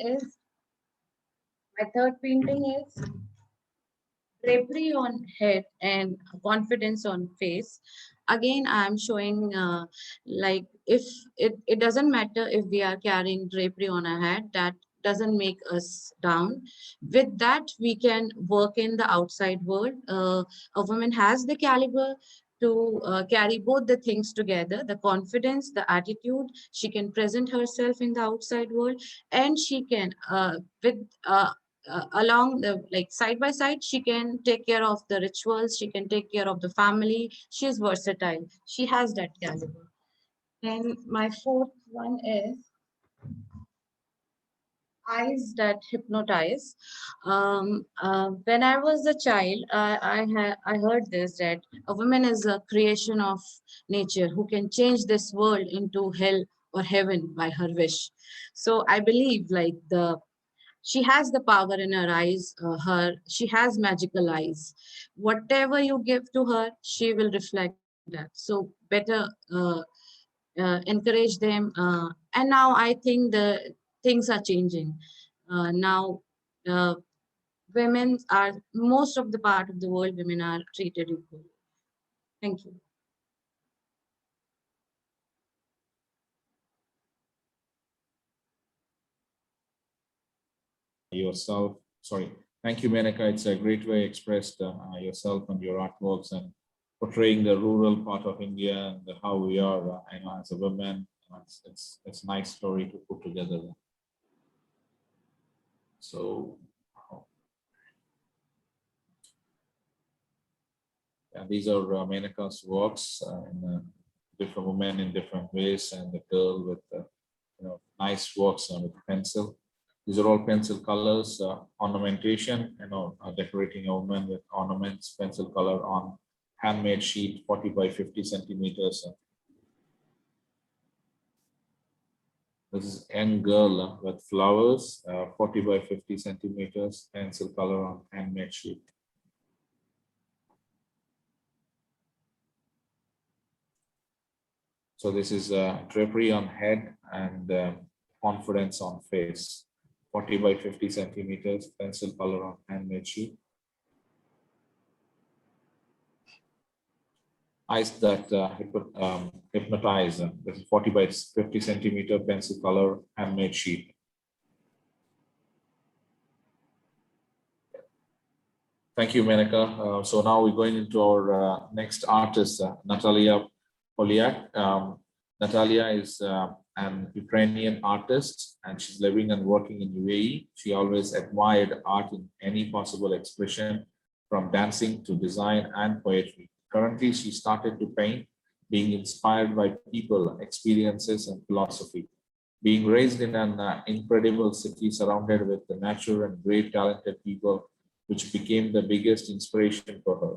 painting is drapery on head and confidence on face. Again, I'm showing like, if it doesn't matter if we are carrying drapery on our head, that doesn't make us down. With that, we can work in the outside world. A woman has the caliber to carry both the things together, the confidence, the attitude. She can present herself in the outside world, and she can with along the, like, side by side, she can take care of the rituals, she can take care of the family. She is versatile, she has that caliber. And my fourth one is eyes that hypnotize. When I was a child, I heard this, that a woman is a creation of nature who can change this world into hell or heaven by her wish. So I believe, like, she has the power in her eyes. She has magical eyes. Whatever you give to her, she will reflect that. So better encourage them. And now I think the things are changing. Now uh, women are, most of the part of the world, women are treated equally. Thank you. Yourself. Sorry. Thank you, Menika. It's a great way expressed yourself and your artworks, and portraying the rural part of India and how we are, as a woman. It's a nice story to put together. So, these are Menika's works, different women in different ways, and the girl with nice works with pencil. These are all pencil colors, ornamentation, decorating a woman with ornaments, pencil color on handmade sheet, 40 by 50 centimeters. This is young girl with flowers, 40 by 50 centimeters, pencil color on handmade sheet. So this is drapery on head and confidence on face. 40 by 50 centimeters, pencil color on handmade sheet. eyes that hypnotize. This is 40 by 50 centimeter pencil color handmade sheet. Thank you, Menika. So now we're going into our next artist, Natalia Poliak. Natalia is an Ukrainian artist, and she's living and working in UAE. She always admired art in any possible expression, from dancing to design and poetry. Currently, she started to paint, being inspired by people, experiences, and philosophy. Being raised in an incredible city surrounded with the natural and great talented people, which became the biggest inspiration for her.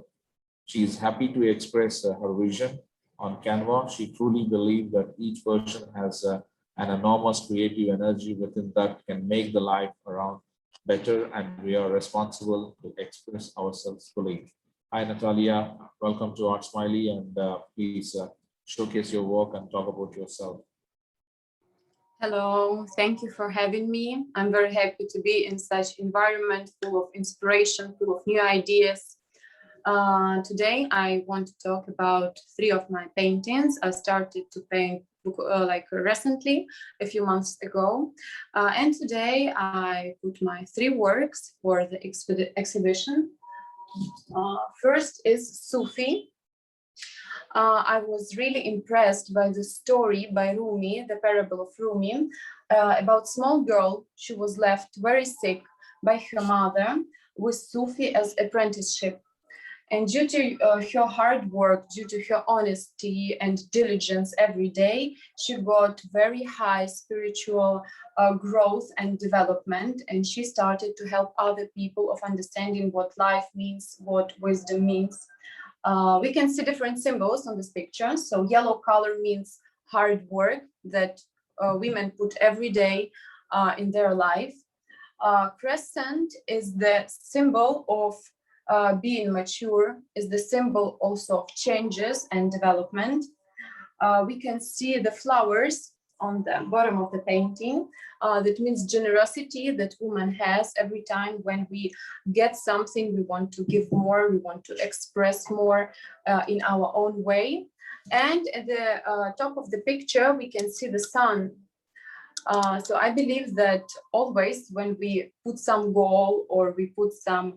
She is happy to express her vision on canvas. She truly believes that each person has an enormous creative energy within that can make the life around better, and we are responsible to express ourselves fully. Hi, Natalia. Welcome to ArtSmiley, and please showcase your work and talk about yourself. Hello, thank you for having me. I'm very happy to be in such environment full of inspiration, full of new ideas. Today, I want to talk about 3 of my paintings. I started to paint recently, a few months ago. And today I put my 3 works for the exhibition. First is Sufi. I was really impressed by the story by Rumi, the parable of Rumi, about small girl. She was left very sick by her mother with Sufi as apprenticeship. And due to her hard work, due to her honesty and diligence every day, she got very high spiritual growth and development. And she started to help other people of understanding what life means, what wisdom means. We can see different symbols on this picture. So yellow color means hard work that women put every day in their life. Crescent is the symbol of being mature, is the symbol also of changes and development. We can see the flowers on the bottom of the painting. That means generosity that woman has every time when we get something, we want to give more, we want to express more in our own way. And at the top of the picture, we can see the sun. So I believe that always when we put some goal or we put some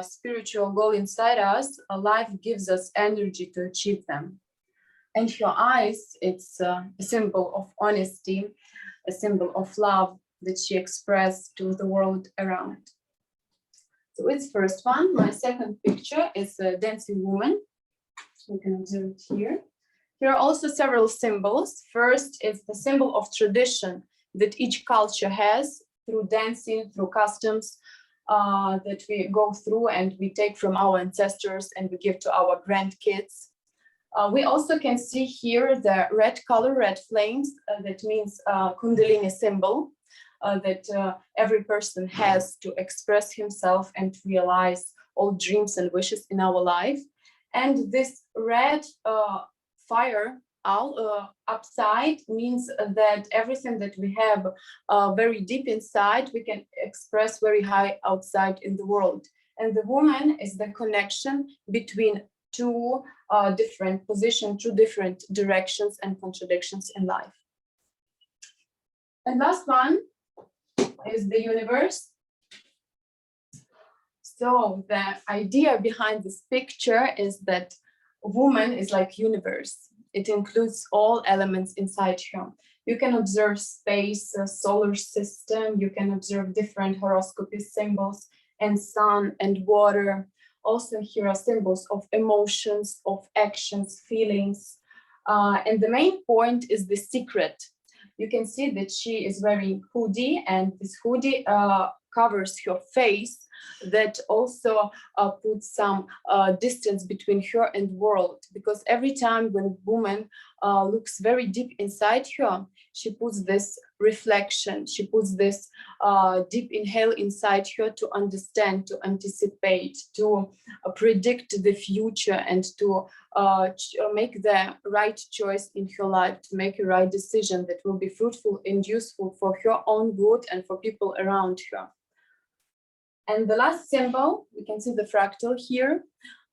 spiritual goal inside us, life gives us energy to achieve them. And her eyes, it's a symbol of honesty, a symbol of love that she expressed to the world around. So it's first one. My second picture is a dancing woman. You can observe it here. There are also several symbols. First is the symbol of tradition that each culture has through dancing, through customs that we go through and we take from our ancestors and we give to our grandkids. We also can see here the red color, red flames, that means Kundalini symbol that every person has to express himself and realize all dreams and wishes in our life. And this red fire upside means that everything that we have very deep inside, we can express very high outside in the world. And the woman is the connection between 2 different positions, 2 different directions and contradictions in life. And last one is the universe. So the idea behind this picture is that woman is like universe. It includes all elements inside her. You can observe space, solar system. You can observe different horoscopic symbols and sun and water. Also here are symbols of emotions, of actions, feelings. And the main point is the secret. You can see that she is wearing hoodie, and this hoodie covers her face, that also puts some distance between her and world, because every time when woman looks very deep inside her, she puts this reflection, she puts this deep inhale inside her to understand, to anticipate, to predict the future, and to make the right choice in her life, to make a right decision that will be fruitful and useful for her own good and for people around her. And the last symbol, we can see the fractal here.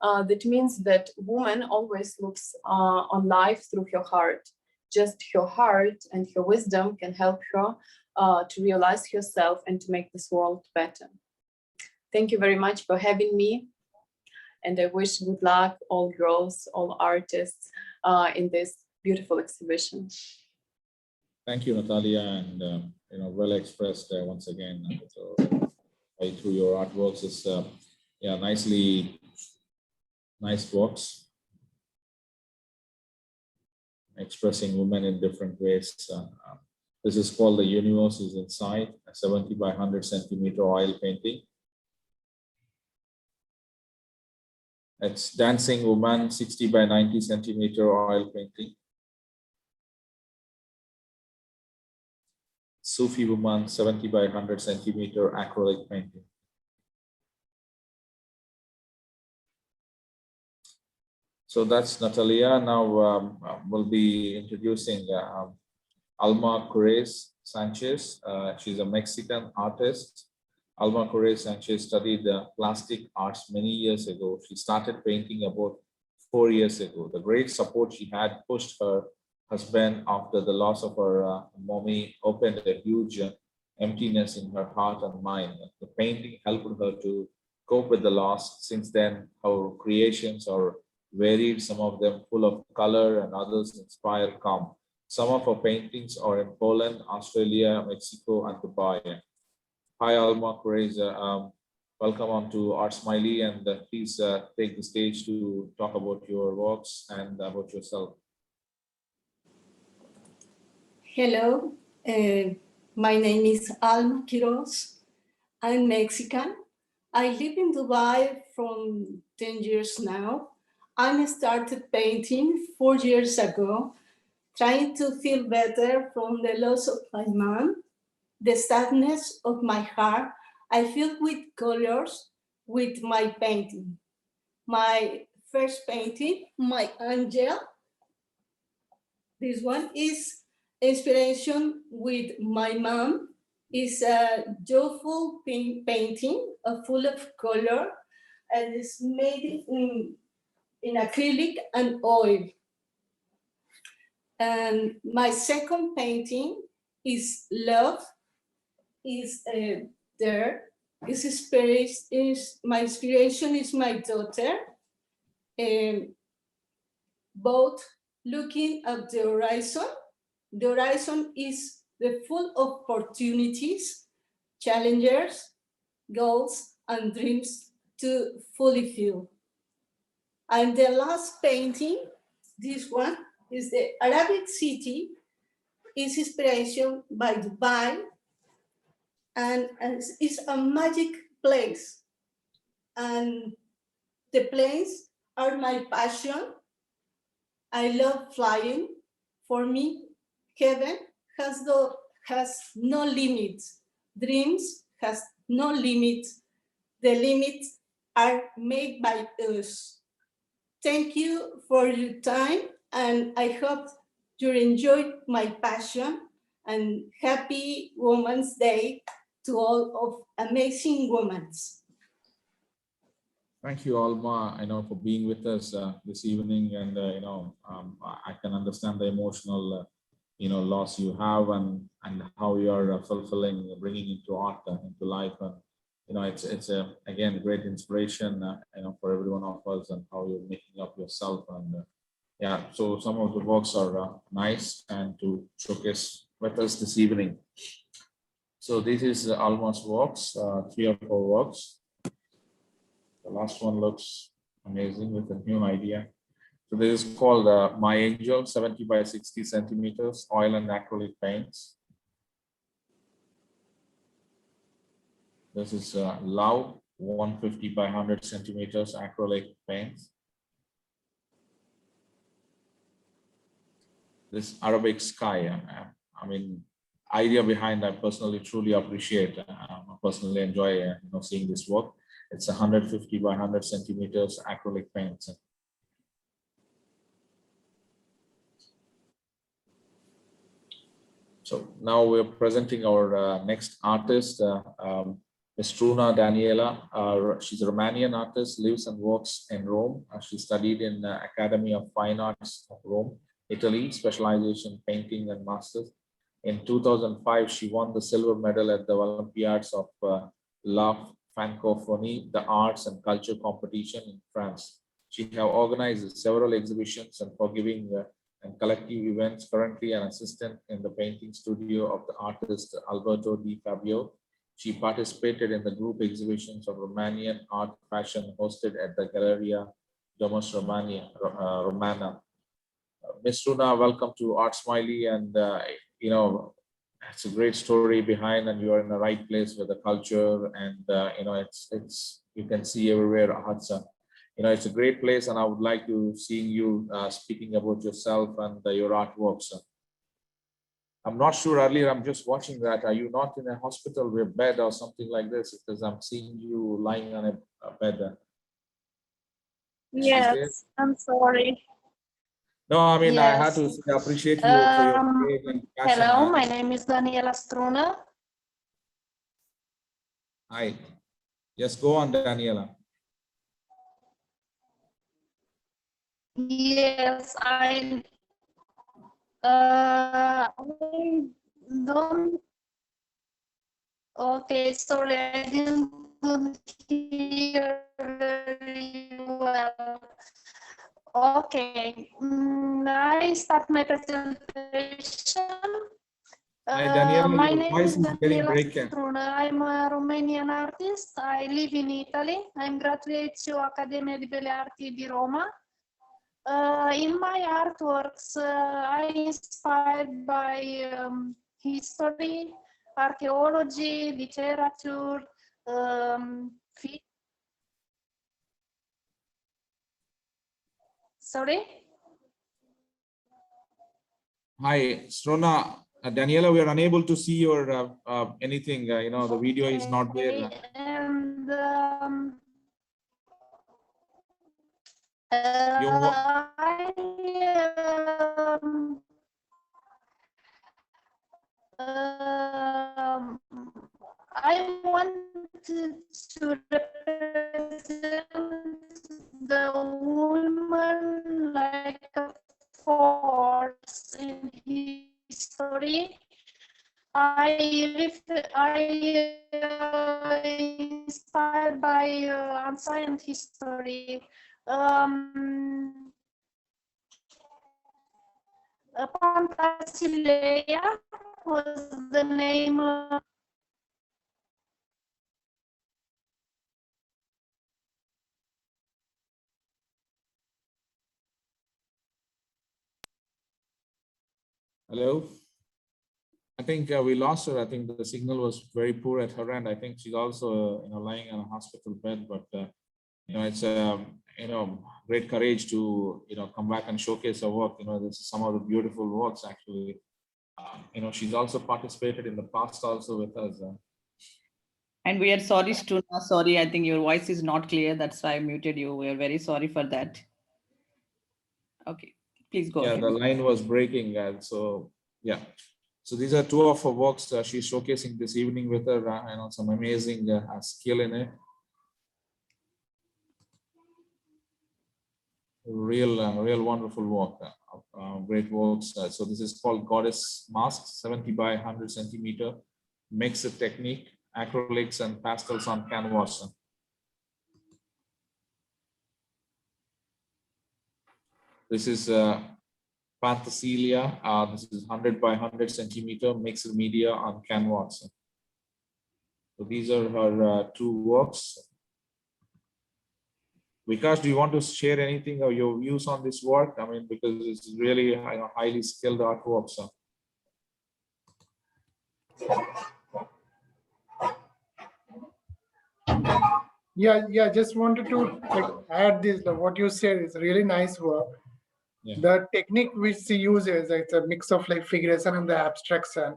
That means that woman always looks on life through her heart. Just her heart and her wisdom can help her to realize herself and to make this world better. Thank you very much for having me. And I wish good luck, all girls, all artists in this beautiful exhibition. Thank you, Natalia, and well expressed once again. So, through your artworks, it's yeah, nice works, expressing women in different ways. This is called The Universe is Inside, a 70 by 100 centimeter oil painting. It's Dancing Woman, 60 by 90 centimeter oil painting. Sufi Woman, 70 by 100 centimeter acrylic painting. So that's Natalia. Now we'll be introducing Alma Kiros Sanchez. She's a Mexican artist. Alma Kiros Sanchez studied plastic arts many years ago. She started painting about 4 years ago. The great support she had pushed her husband after the loss of her mommy opened a huge emptiness in her heart and mind. The painting helped her to cope with the loss. Since then, her creations are varied, some of them full of color and others inspire calm. Some of her paintings are in Poland, Australia, Mexico, and Dubai. Hi, Alma Kiros. Welcome on to ArtSmiley, and please take the stage to talk about your works and about yourself. Hello, my name is Alma Kiros. I'm Mexican. I live in Dubai from 10 years now. I started painting 4 years ago, trying to feel better from the loss of my mom, the sadness of my heart. I feel with colors with my painting. My first painting, My Angel, this one is inspiration with my mom. It's a joyful painting, full of color, and it's made in acrylic and oil. And my second painting is Love. Is there. My inspiration is my daughter. Both looking at the horizon. The horizon is full of opportunities, challenges, goals, and dreams to fully fill. And the last painting, this one, is the Arabic city, is inspiration by Dubai, and it's a magic place. And the planes are my passion. I love flying. For me, heaven has no limits. Dreams has no limits. The limits are made by us. Thank you for your time, and I hope you enjoyed my passion, and happy Women's Day to all of amazing women. Thank you, Alma, for being with us this evening, and I can understand the emotional loss you have, and how you are fulfilling, bringing into art into life, and it's again great inspiration for every one of us, and how you're making up yourself, and yeah, so some of the works are nice and to showcase with us this evening. So this is Alma's works, 3 or 4 works. The last one looks amazing with a new idea. So this is called My Angel, 70 by 60 centimeters, oil and acrylic paints. This is Love, 150 by 100 centimeters, acrylic paints. This Arabic Sky, idea behind, I personally truly appreciate. I personally enjoy seeing this work. It's 150 by 100 centimeters acrylic paints. So now we're presenting our next artist, Ms. Truna Daniela, she's a Romanian artist, lives and works in Rome. She studied in the Academy of Fine Arts of Rome, Italy, specialization painting and masters. In 2005, she won the silver medal at the Olympiads of La Francophonie, the arts and culture competition in France. She has organized several exhibitions and forgiving and collective events, currently an assistant in the painting studio of the artist Alberto Di Fabio. She participated in the group exhibitions of Romanian art fashion hosted at the Galleria Domus Romana. Ms. Runa, welcome to ArtSmiley, and you know, it's a great story behind, and you are in the right place with the culture, and you know, it's you can see everywhere arts. You know, it's a great place, and I would like to see you speaking about yourself and your artworks. I'm not sure earlier, I'm just watching that. Are you not in a hospital with bed or something like this? Because I'm seeing you lying on a bed. Yes, I'm sorry. No, I mean, Yes. I had to appreciate you for your faith and passion. Hello, my name is Daniela Struna. Hi. Yes, go on, Daniela. Yes, I don't. Okay, sorry, I didn't hear very well. Okay, I start my presentation. Hi, Daniela, My your name voice is is getting Daniela breaking. Struna. I'm a Romanian artist. I live in Italy. I'm graduate to Accademia di Belle Arti di Roma. In my artworks, I inspired by history, archaeology, literature, sorry? Hi, Strona. Daniela, we are unable to see your anything. You know, the video is not there. And I wanted to represent the woman like a force in history. I inspired by ancient history. Pantasilea was the name of Hello. I think we lost her. I think the signal was very poor at her end. I think she's also, you know, lying on a hospital bed. But you know, it's you know, great courage to, you know, come back and showcase her work. You know, this is some of the beautiful works actually. You know, she's also participated in the past also with us. And we are sorry, Struna. Sorry, I think your voice is not clear. That's why I muted you. We are very sorry for that. Okay, please go ahead. The line was breaking, and so yeah. So these are two of her works she's showcasing this evening with her. You know, some amazing skill in it. Real wonderful work. Great works. So this is called Goddess Masks, 70 by 100 centimeter. Mixed technique, acrylics and pastels on canvas. This is Pantasilea. This is 100 by 100 centimeter mixed media on canvas. So these are her two works. Vikas, do you want to share anything or your views on this work? I mean, because it's really, you know, highly skilled artwork. So. Yeah. Just wanted to like add this. What you said is really nice work. Yeah. The technique which she uses, it's a mix of like figuration and the abstraction,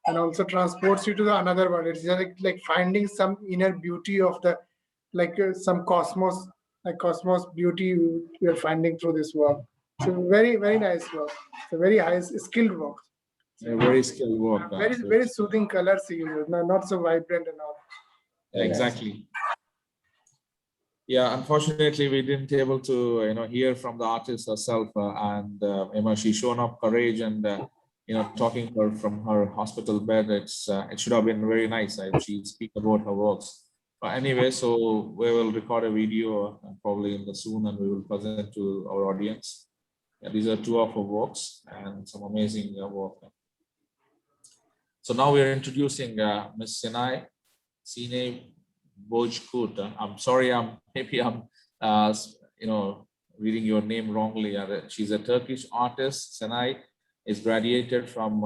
and also transports you to the another world. It's like finding some inner beauty of the, like some cosmos, like cosmos beauty you're finding through this work. So very nice work. It's a very high skilled work. A very skilled work. Very soothing colors he uses, not so vibrant and all. Exactly. Yeah, unfortunately, we didn't able to hear from the artist herself, and she's shown up courage and talking her from her hospital bed. It should have been very nice if she speak about her works. But anyway, so we will record a video probably in the soon, and we will present to our audience. Yeah, these are two of her works and some amazing work. So now we are introducing Miss Sinai Sine Bojkut. I'm sorry, maybe I'm reading your name wrongly. She's a Turkish artist. Sinai is graduated from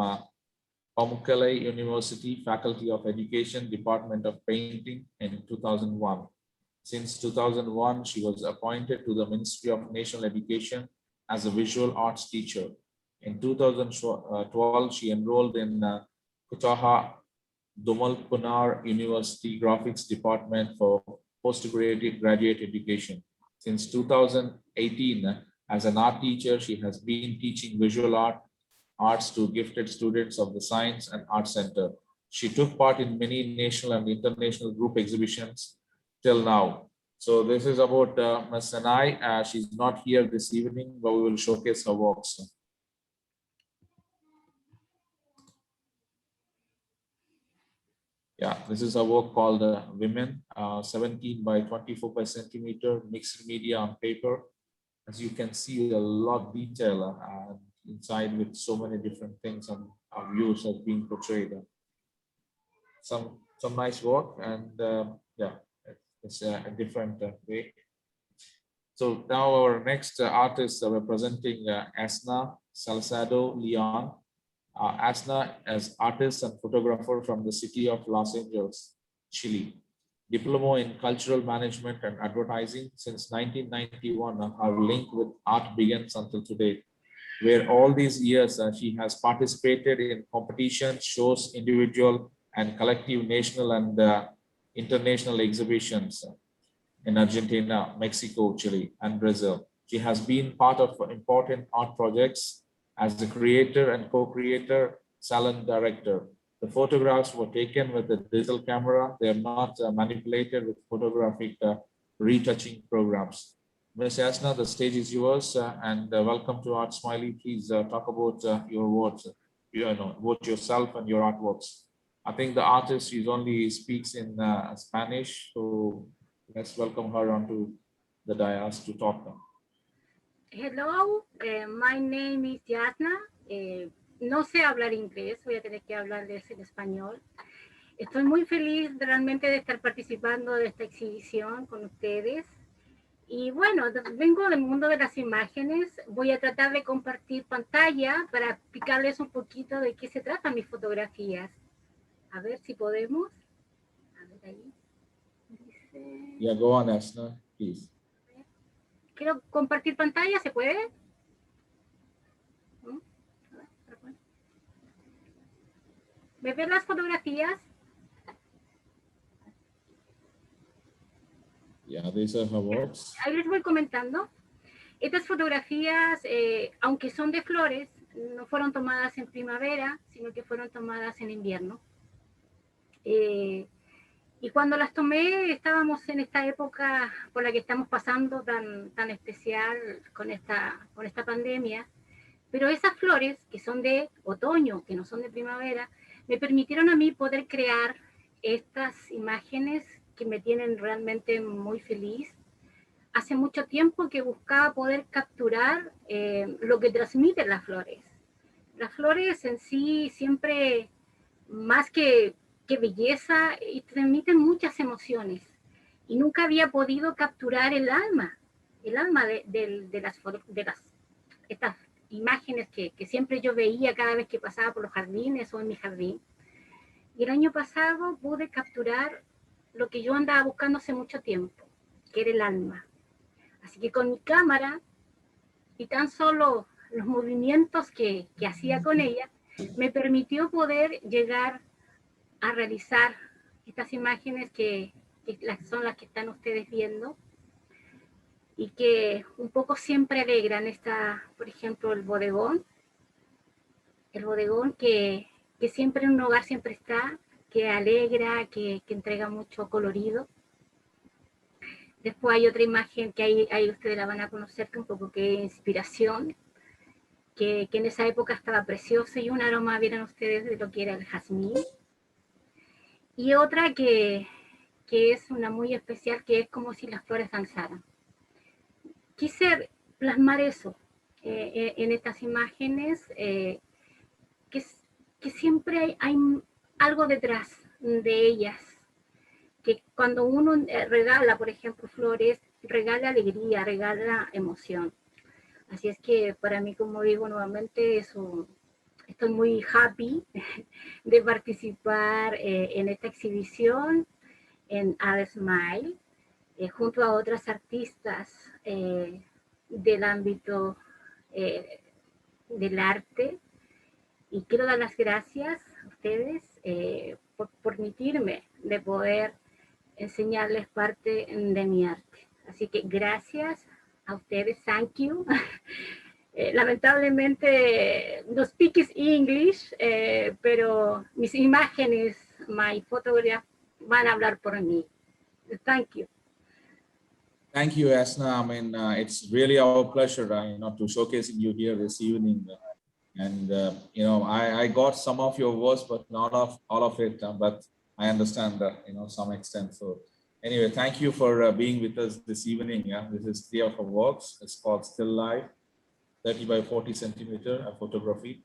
Pamukkale University, Faculty of Education, Department of Painting in 2001. Since 2001, she was appointed to the Ministry of National Education as a visual arts teacher. In 2012, she enrolled in Qatar Dumalpunar University Graphics Department for Postgraduate Education. Since 2018, as an art teacher, she has been teaching visual arts to gifted students of the Science and Art Center. She took part in many national and international group exhibitions till now. So this is about Ms. Sinai. She's not here this evening, but we will showcase her works. Yeah, this is a work called Women, 17 by 24 by centimeter, mixed media on paper. As you can see, a lot of detail inside with so many different things and views have been portrayed. Some nice work, and yeah, it's a different way. So now our next artist we're presenting Asna Salcedo Leon. Asna is artist and photographer from the city of Los Angeles, Chile. Diploma in Cultural Management and Advertising. Since 1991, her link with art begins until today, where all these years she has participated in competitions, shows, individual and collective national and international exhibitions in Argentina, Mexico, Chile, and Brazil. She has been part of important art projects as the creator and co-creator, salon director. The photographs were taken with a digital camera. They are not manipulated with photographic retouching programs. Ms. Asna, the stage is yours, and welcome to ArtSmiley. Please talk about your words, about yourself and your artworks. I think the artist only speaks in Spanish, so let's welcome her onto the dais to talk now. Hello, my name is Yasna. No sé hablar inglés, voy a tener que hablarles en español. Estoy muy feliz realmente de estar participando de esta exhibición con ustedes. Y bueno, vengo del mundo de las imágenes. Voy a tratar de compartir pantalla para explicarles un poquito de qué se tratan mis fotografías. A ver si podemos. A ver ahí. Dice... Yeah, go on, Asna, please. Quiero compartir pantalla, ¿se puede? ¿Me ven las fotografías? Yeah, these are her works. Ahí les voy comentando. Estas fotografías, aunque son de flores, no fueron tomadas en primavera, sino que fueron tomadas en invierno. Y cuando las tomé, estábamos en esta época por la que estamos pasando tan especial con esta pandemia. Pero esas flores, que son de otoño, que no son de primavera, me permitieron a mí poder crear estas imágenes que me tienen realmente muy feliz. Hace mucho tiempo que buscaba poder capturar lo que transmiten las flores. Las flores en sí siempre, más que belleza, y transmiten muchas emociones. Y nunca había podido capturar el alma de estas imágenes que siempre yo veía cada vez que pasaba por los jardines o en mi jardín. Y el año pasado pude capturar lo que yo andaba buscando hace mucho tiempo, que era el alma. Así que con mi cámara y tan solo los movimientos que hacía con ella, me permitió poder llegar a realizar estas imágenes que son las que están ustedes viendo y que un poco siempre alegran. Por ejemplo, el bodegón que siempre en un hogar siempre está, que alegra, que entrega mucho colorido. Después hay otra imagen que ahí ustedes la van a conocer, que un poco que inspiración, que en esa época estaba preciosa y un aroma, vieron ustedes, de lo que era el jazmín. Y otra que es una muy especial, que es como si las flores danzaran. Quise plasmar eso en estas imágenes, que siempre hay algo detrás de ellas, que cuando uno regala, por ejemplo, flores, regala alegría, regala emoción. Así es que para mí, como digo nuevamente, estoy muy happy de participar en esta exhibición en ArtSmiley, junto a otras artistas del ámbito del arte. Y quiero dar las gracias a ustedes por permitirme de poder enseñarles parte de mi arte. Así que gracias a ustedes, thank you. Lamentablemente no speak English, pero mis imágenes, my photograph, van a hablar por mí. Thank you. Thank you, Asna. I mean, it's really our pleasure, to showcasing you here this evening. And, I got some of your works, but not all of it, but I understand, some extent. So anyway, thank you for being with us this evening. Yeah, this is 3 of our works. It's called Still Life, 30 by 40 centimeter photography.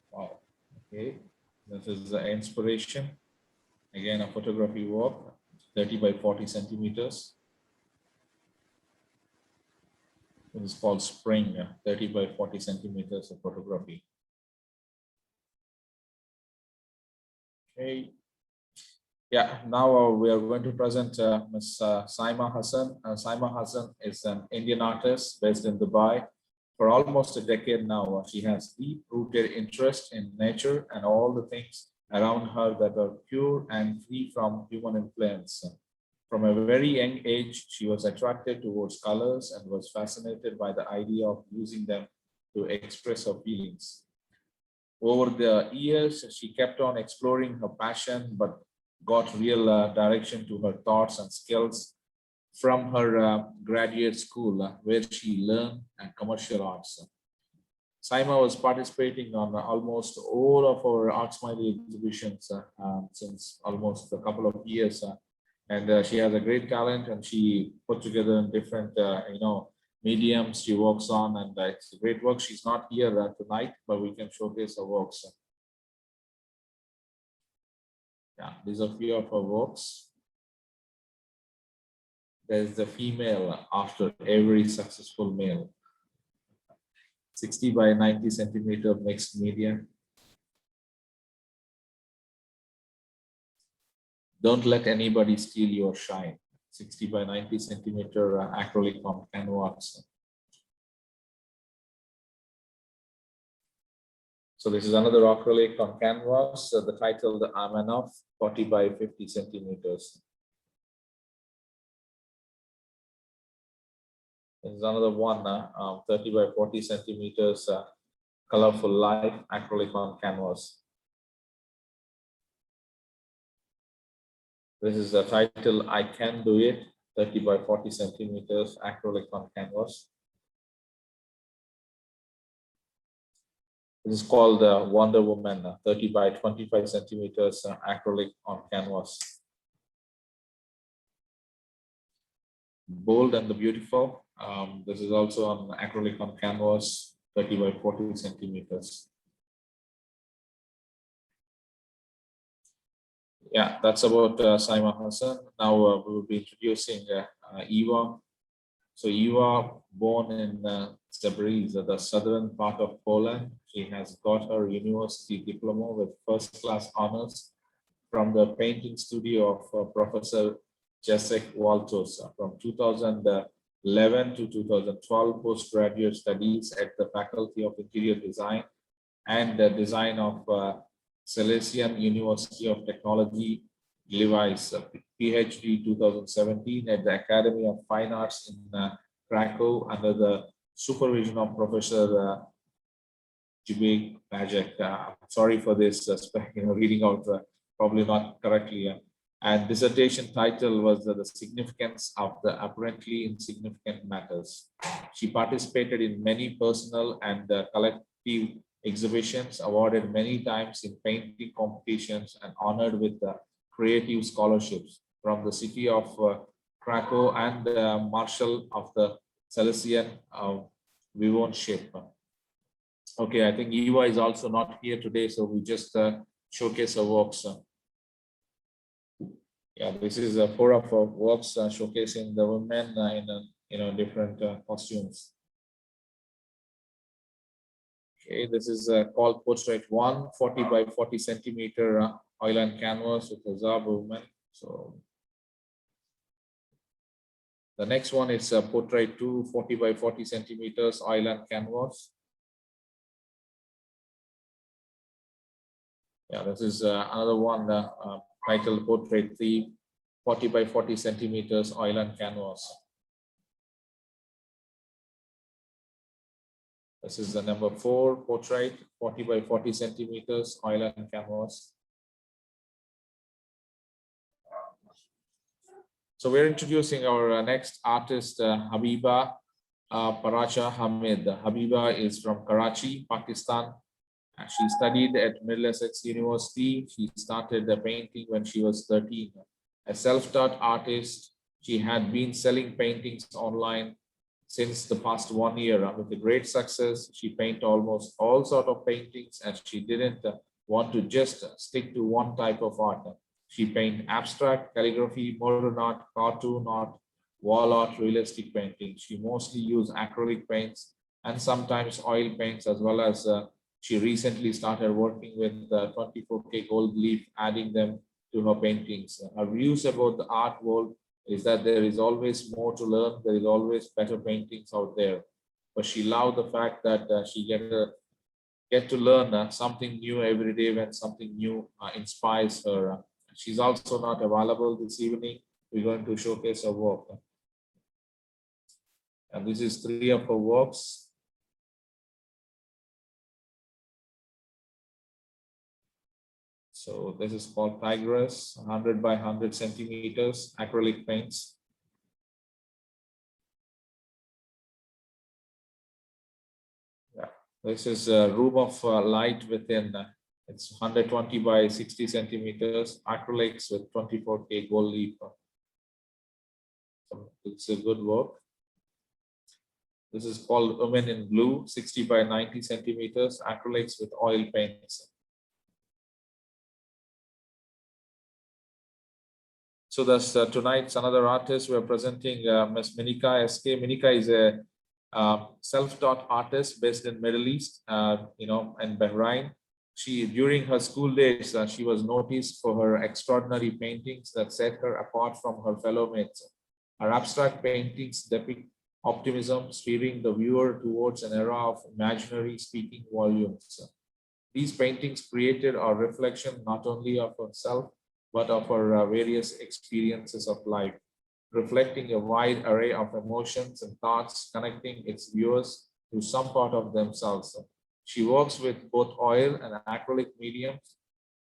Wow. Okay. This is the inspiration. Again, a photography work, 30 by 40 centimeters. It is called Spring, 30 by 40 centimeters of photography. Okay. Yeah, now we are going to present Ms. Sima Hasan. Sima Hasan is an Indian artist based in Dubai. For almost a decade now, she has deep-rooted interest in nature and all the things around her that are pure and free from human influence. From a very young age, she was attracted towards colors and was fascinated by the idea of using them to express her feelings. Over the years, she kept on exploring her passion, but got real direction to her thoughts and skills from her graduate school, where she learned commercial arts. Sima was participating on almost all of our ArtSmiley exhibitions since almost a couple of years. And she has a great talent, and she put together in different, mediums she works on, and it's a great work. She's not here tonight, but we can showcase her works. Yeah, these are a few of her works. There's the female after every successful male. 60 by 90 centimeter mixed media. Don't let anybody steal your shine. 60 by 90 centimeter acrylic on canvas. So this is another acrylic on canvas. The title, the Amenov, 40 by 50 centimeters. This is another one, 30 by 40 centimeters, colorful life acrylic on canvas. This is the title, I Can Do It, 30 by 40 centimeters, acrylic on canvas. This is called Wonder Woman, 30 by 25 centimeters, acrylic on canvas. Bold and the Beautiful. This is also on acrylic on canvas, 30 by 40 centimeters. Yeah, that's about Sima Hasan. Now we will be introducing Eva. So Eva, born in Zabrze, the southern part of Poland. She has got her university diploma with first-class honors from the painting studio of Professor Jacek Waltos. From 2011 to 2012, postgraduate studies at the Faculty of Interior Design and Design of Silesian University of Technology, Gliwice, PhD 2017 at the Academy of Fine Arts in Krakow under the supervision of Professor Jibig Pajak. Sorry for this, reading out probably not correctly. And dissertation title was the significance of the apparently insignificant matters. She participated in many personal and collective exhibitions, awarded many times in painting competitions, and honored with creative scholarships from the city of Krakow and Marshal of the Salesian Vivonship. Okay, I think Eva is also not here today, so we just showcase her works. Yeah, this is 4 of our works showcasing the women in different costumes. Okay, this is called Portrait 1, 40 by 40 centimeter oil and canvas with a Zab woman. So the next one is Portrait 2, 40 by 40 centimeters oil and canvas. Yeah, this is another one titled Portrait 3, 40 by 40 centimeters oil and canvas. This is the number 4 portrait, 40 by 40 centimeters oil and canvas. So we're introducing our next artist, Habiba Paracha Hamid. Habiba is from Karachi, Pakistan. She studied at Middlesex University. She started painting when she was 13. A self-taught artist, she had been selling paintings online since the past 1 year. With a great success, she painted almost all sorts of paintings, and she didn't want to just stick to one type of art. She painted abstract, calligraphy, modern art, cartoon art, wall art, realistic painting. She mostly used acrylic paints and sometimes oil paints, as well as she recently started working with 24K gold leaf, adding them to her paintings. Her views about the art world is that there is always more to learn. There is always better paintings out there. But she loved the fact that she get to learn something new every day when something new inspires her. She's also not available this evening. We're going to showcase her work. And this is 3 of her works. So this is called Tigress, 100 by 100 centimeters, acrylic paints. Yeah, this is a room of light within. It's 120 by 60 centimeters, acrylics with 24K gold leaf. So it's a good work. This is called Women in Blue, 60 by 90 centimeters, acrylics with oil paints. So that's tonight's another artist. We're presenting Ms. Menika SK. Menika is a self-taught artist based in Middle East, in Bahrain. She, during her school days, she was noticed for her extraordinary paintings that set her apart from her fellow mates. Her abstract paintings depict optimism, steering the viewer towards an era of imaginary speaking volumes. These paintings created a reflection not only of herself, but of her various experiences of life, reflecting a wide array of emotions and thoughts, connecting its viewers to some part of themselves. She works with both oil and acrylic mediums,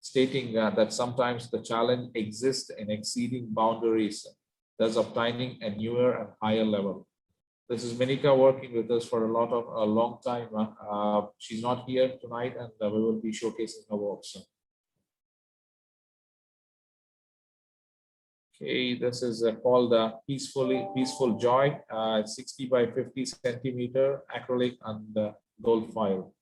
stating that sometimes the challenge exists in exceeding boundaries, thus obtaining a newer and higher level. This is Menika working with us for a long time. She's not here tonight, and we will be showcasing her works. Okay, this is called Peaceful Joy, 60 by 50 centimeter acrylic and gold foil.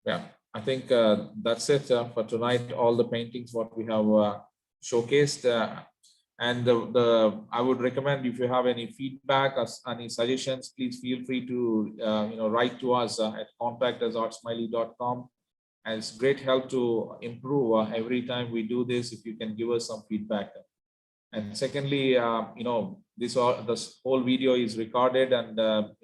Yeah, I think that's it for tonight. All the paintings what we have showcased, and I would recommend, if you have any feedback or any suggestions, please feel free to write to us at contact@artsmiley.com. And it's great help to improve every time we do this. If you can give us some feedback. And secondly, this whole video is recorded and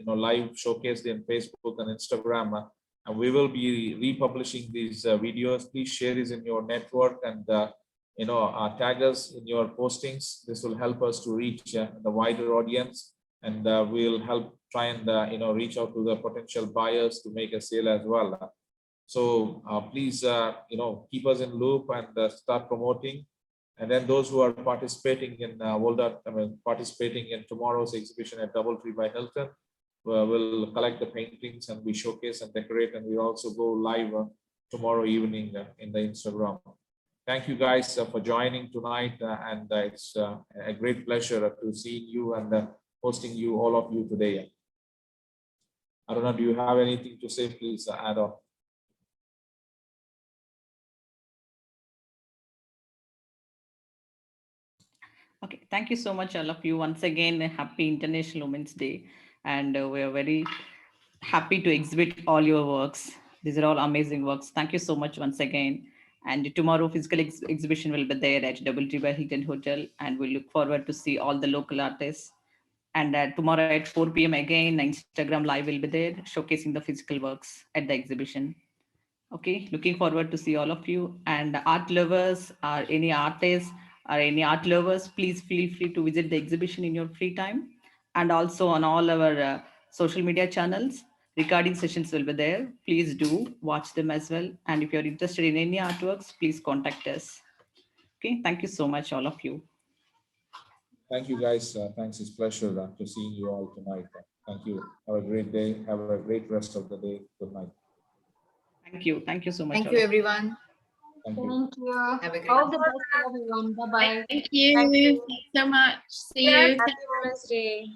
live showcased in Facebook and Instagram. And we will be republishing these videos. Please share this in your network and tag us in your postings. This will help us to reach the wider audience. and we'll help try and reach out to the potential buyers to make a sale as well. So please keep us in loop and start promoting. And then those who are participating in participating in tomorrow's exhibition at DoubleTree by Hilton, we'll collect the paintings and we showcase and decorate, and we also go live tomorrow evening in the Instagram. Thank you guys for joining tonight, and it's a great pleasure to see you and hosting you, all of you today. Aruna, do you have anything to say? Please add on. Okay, thank you so much, all of you. Once again, a happy International Women's Day. And we are very happy to exhibit all your works. These are all amazing works. Thank you so much once again. And tomorrow, physical exhibition will be there at DoubleTree by Hilton Hotel. And we look forward to see all the local artists. And tomorrow at 4 p.m. again, Instagram Live will be there, showcasing the physical works at the exhibition. Okay, looking forward to see all of you. And art lovers or any artists or any art lovers, please feel free to visit the exhibition in your free time. And also on all our social media channels, recording sessions will be there. Please do watch them as well. And if you're interested in any artworks, please contact us. Okay, thank you so much, all of you. Thank you, guys. Thanks. It's a pleasure to seeing you all tonight. Thank you. Have a great day. Have a great rest of the day. Good night. Thank you. Thank you so much. Thank you, everyone. Thank you. Thank you. Have a great All the best to everyone. Bye-bye. Thank you. Thank you. Thanks so much. See you. Happy Women's Day.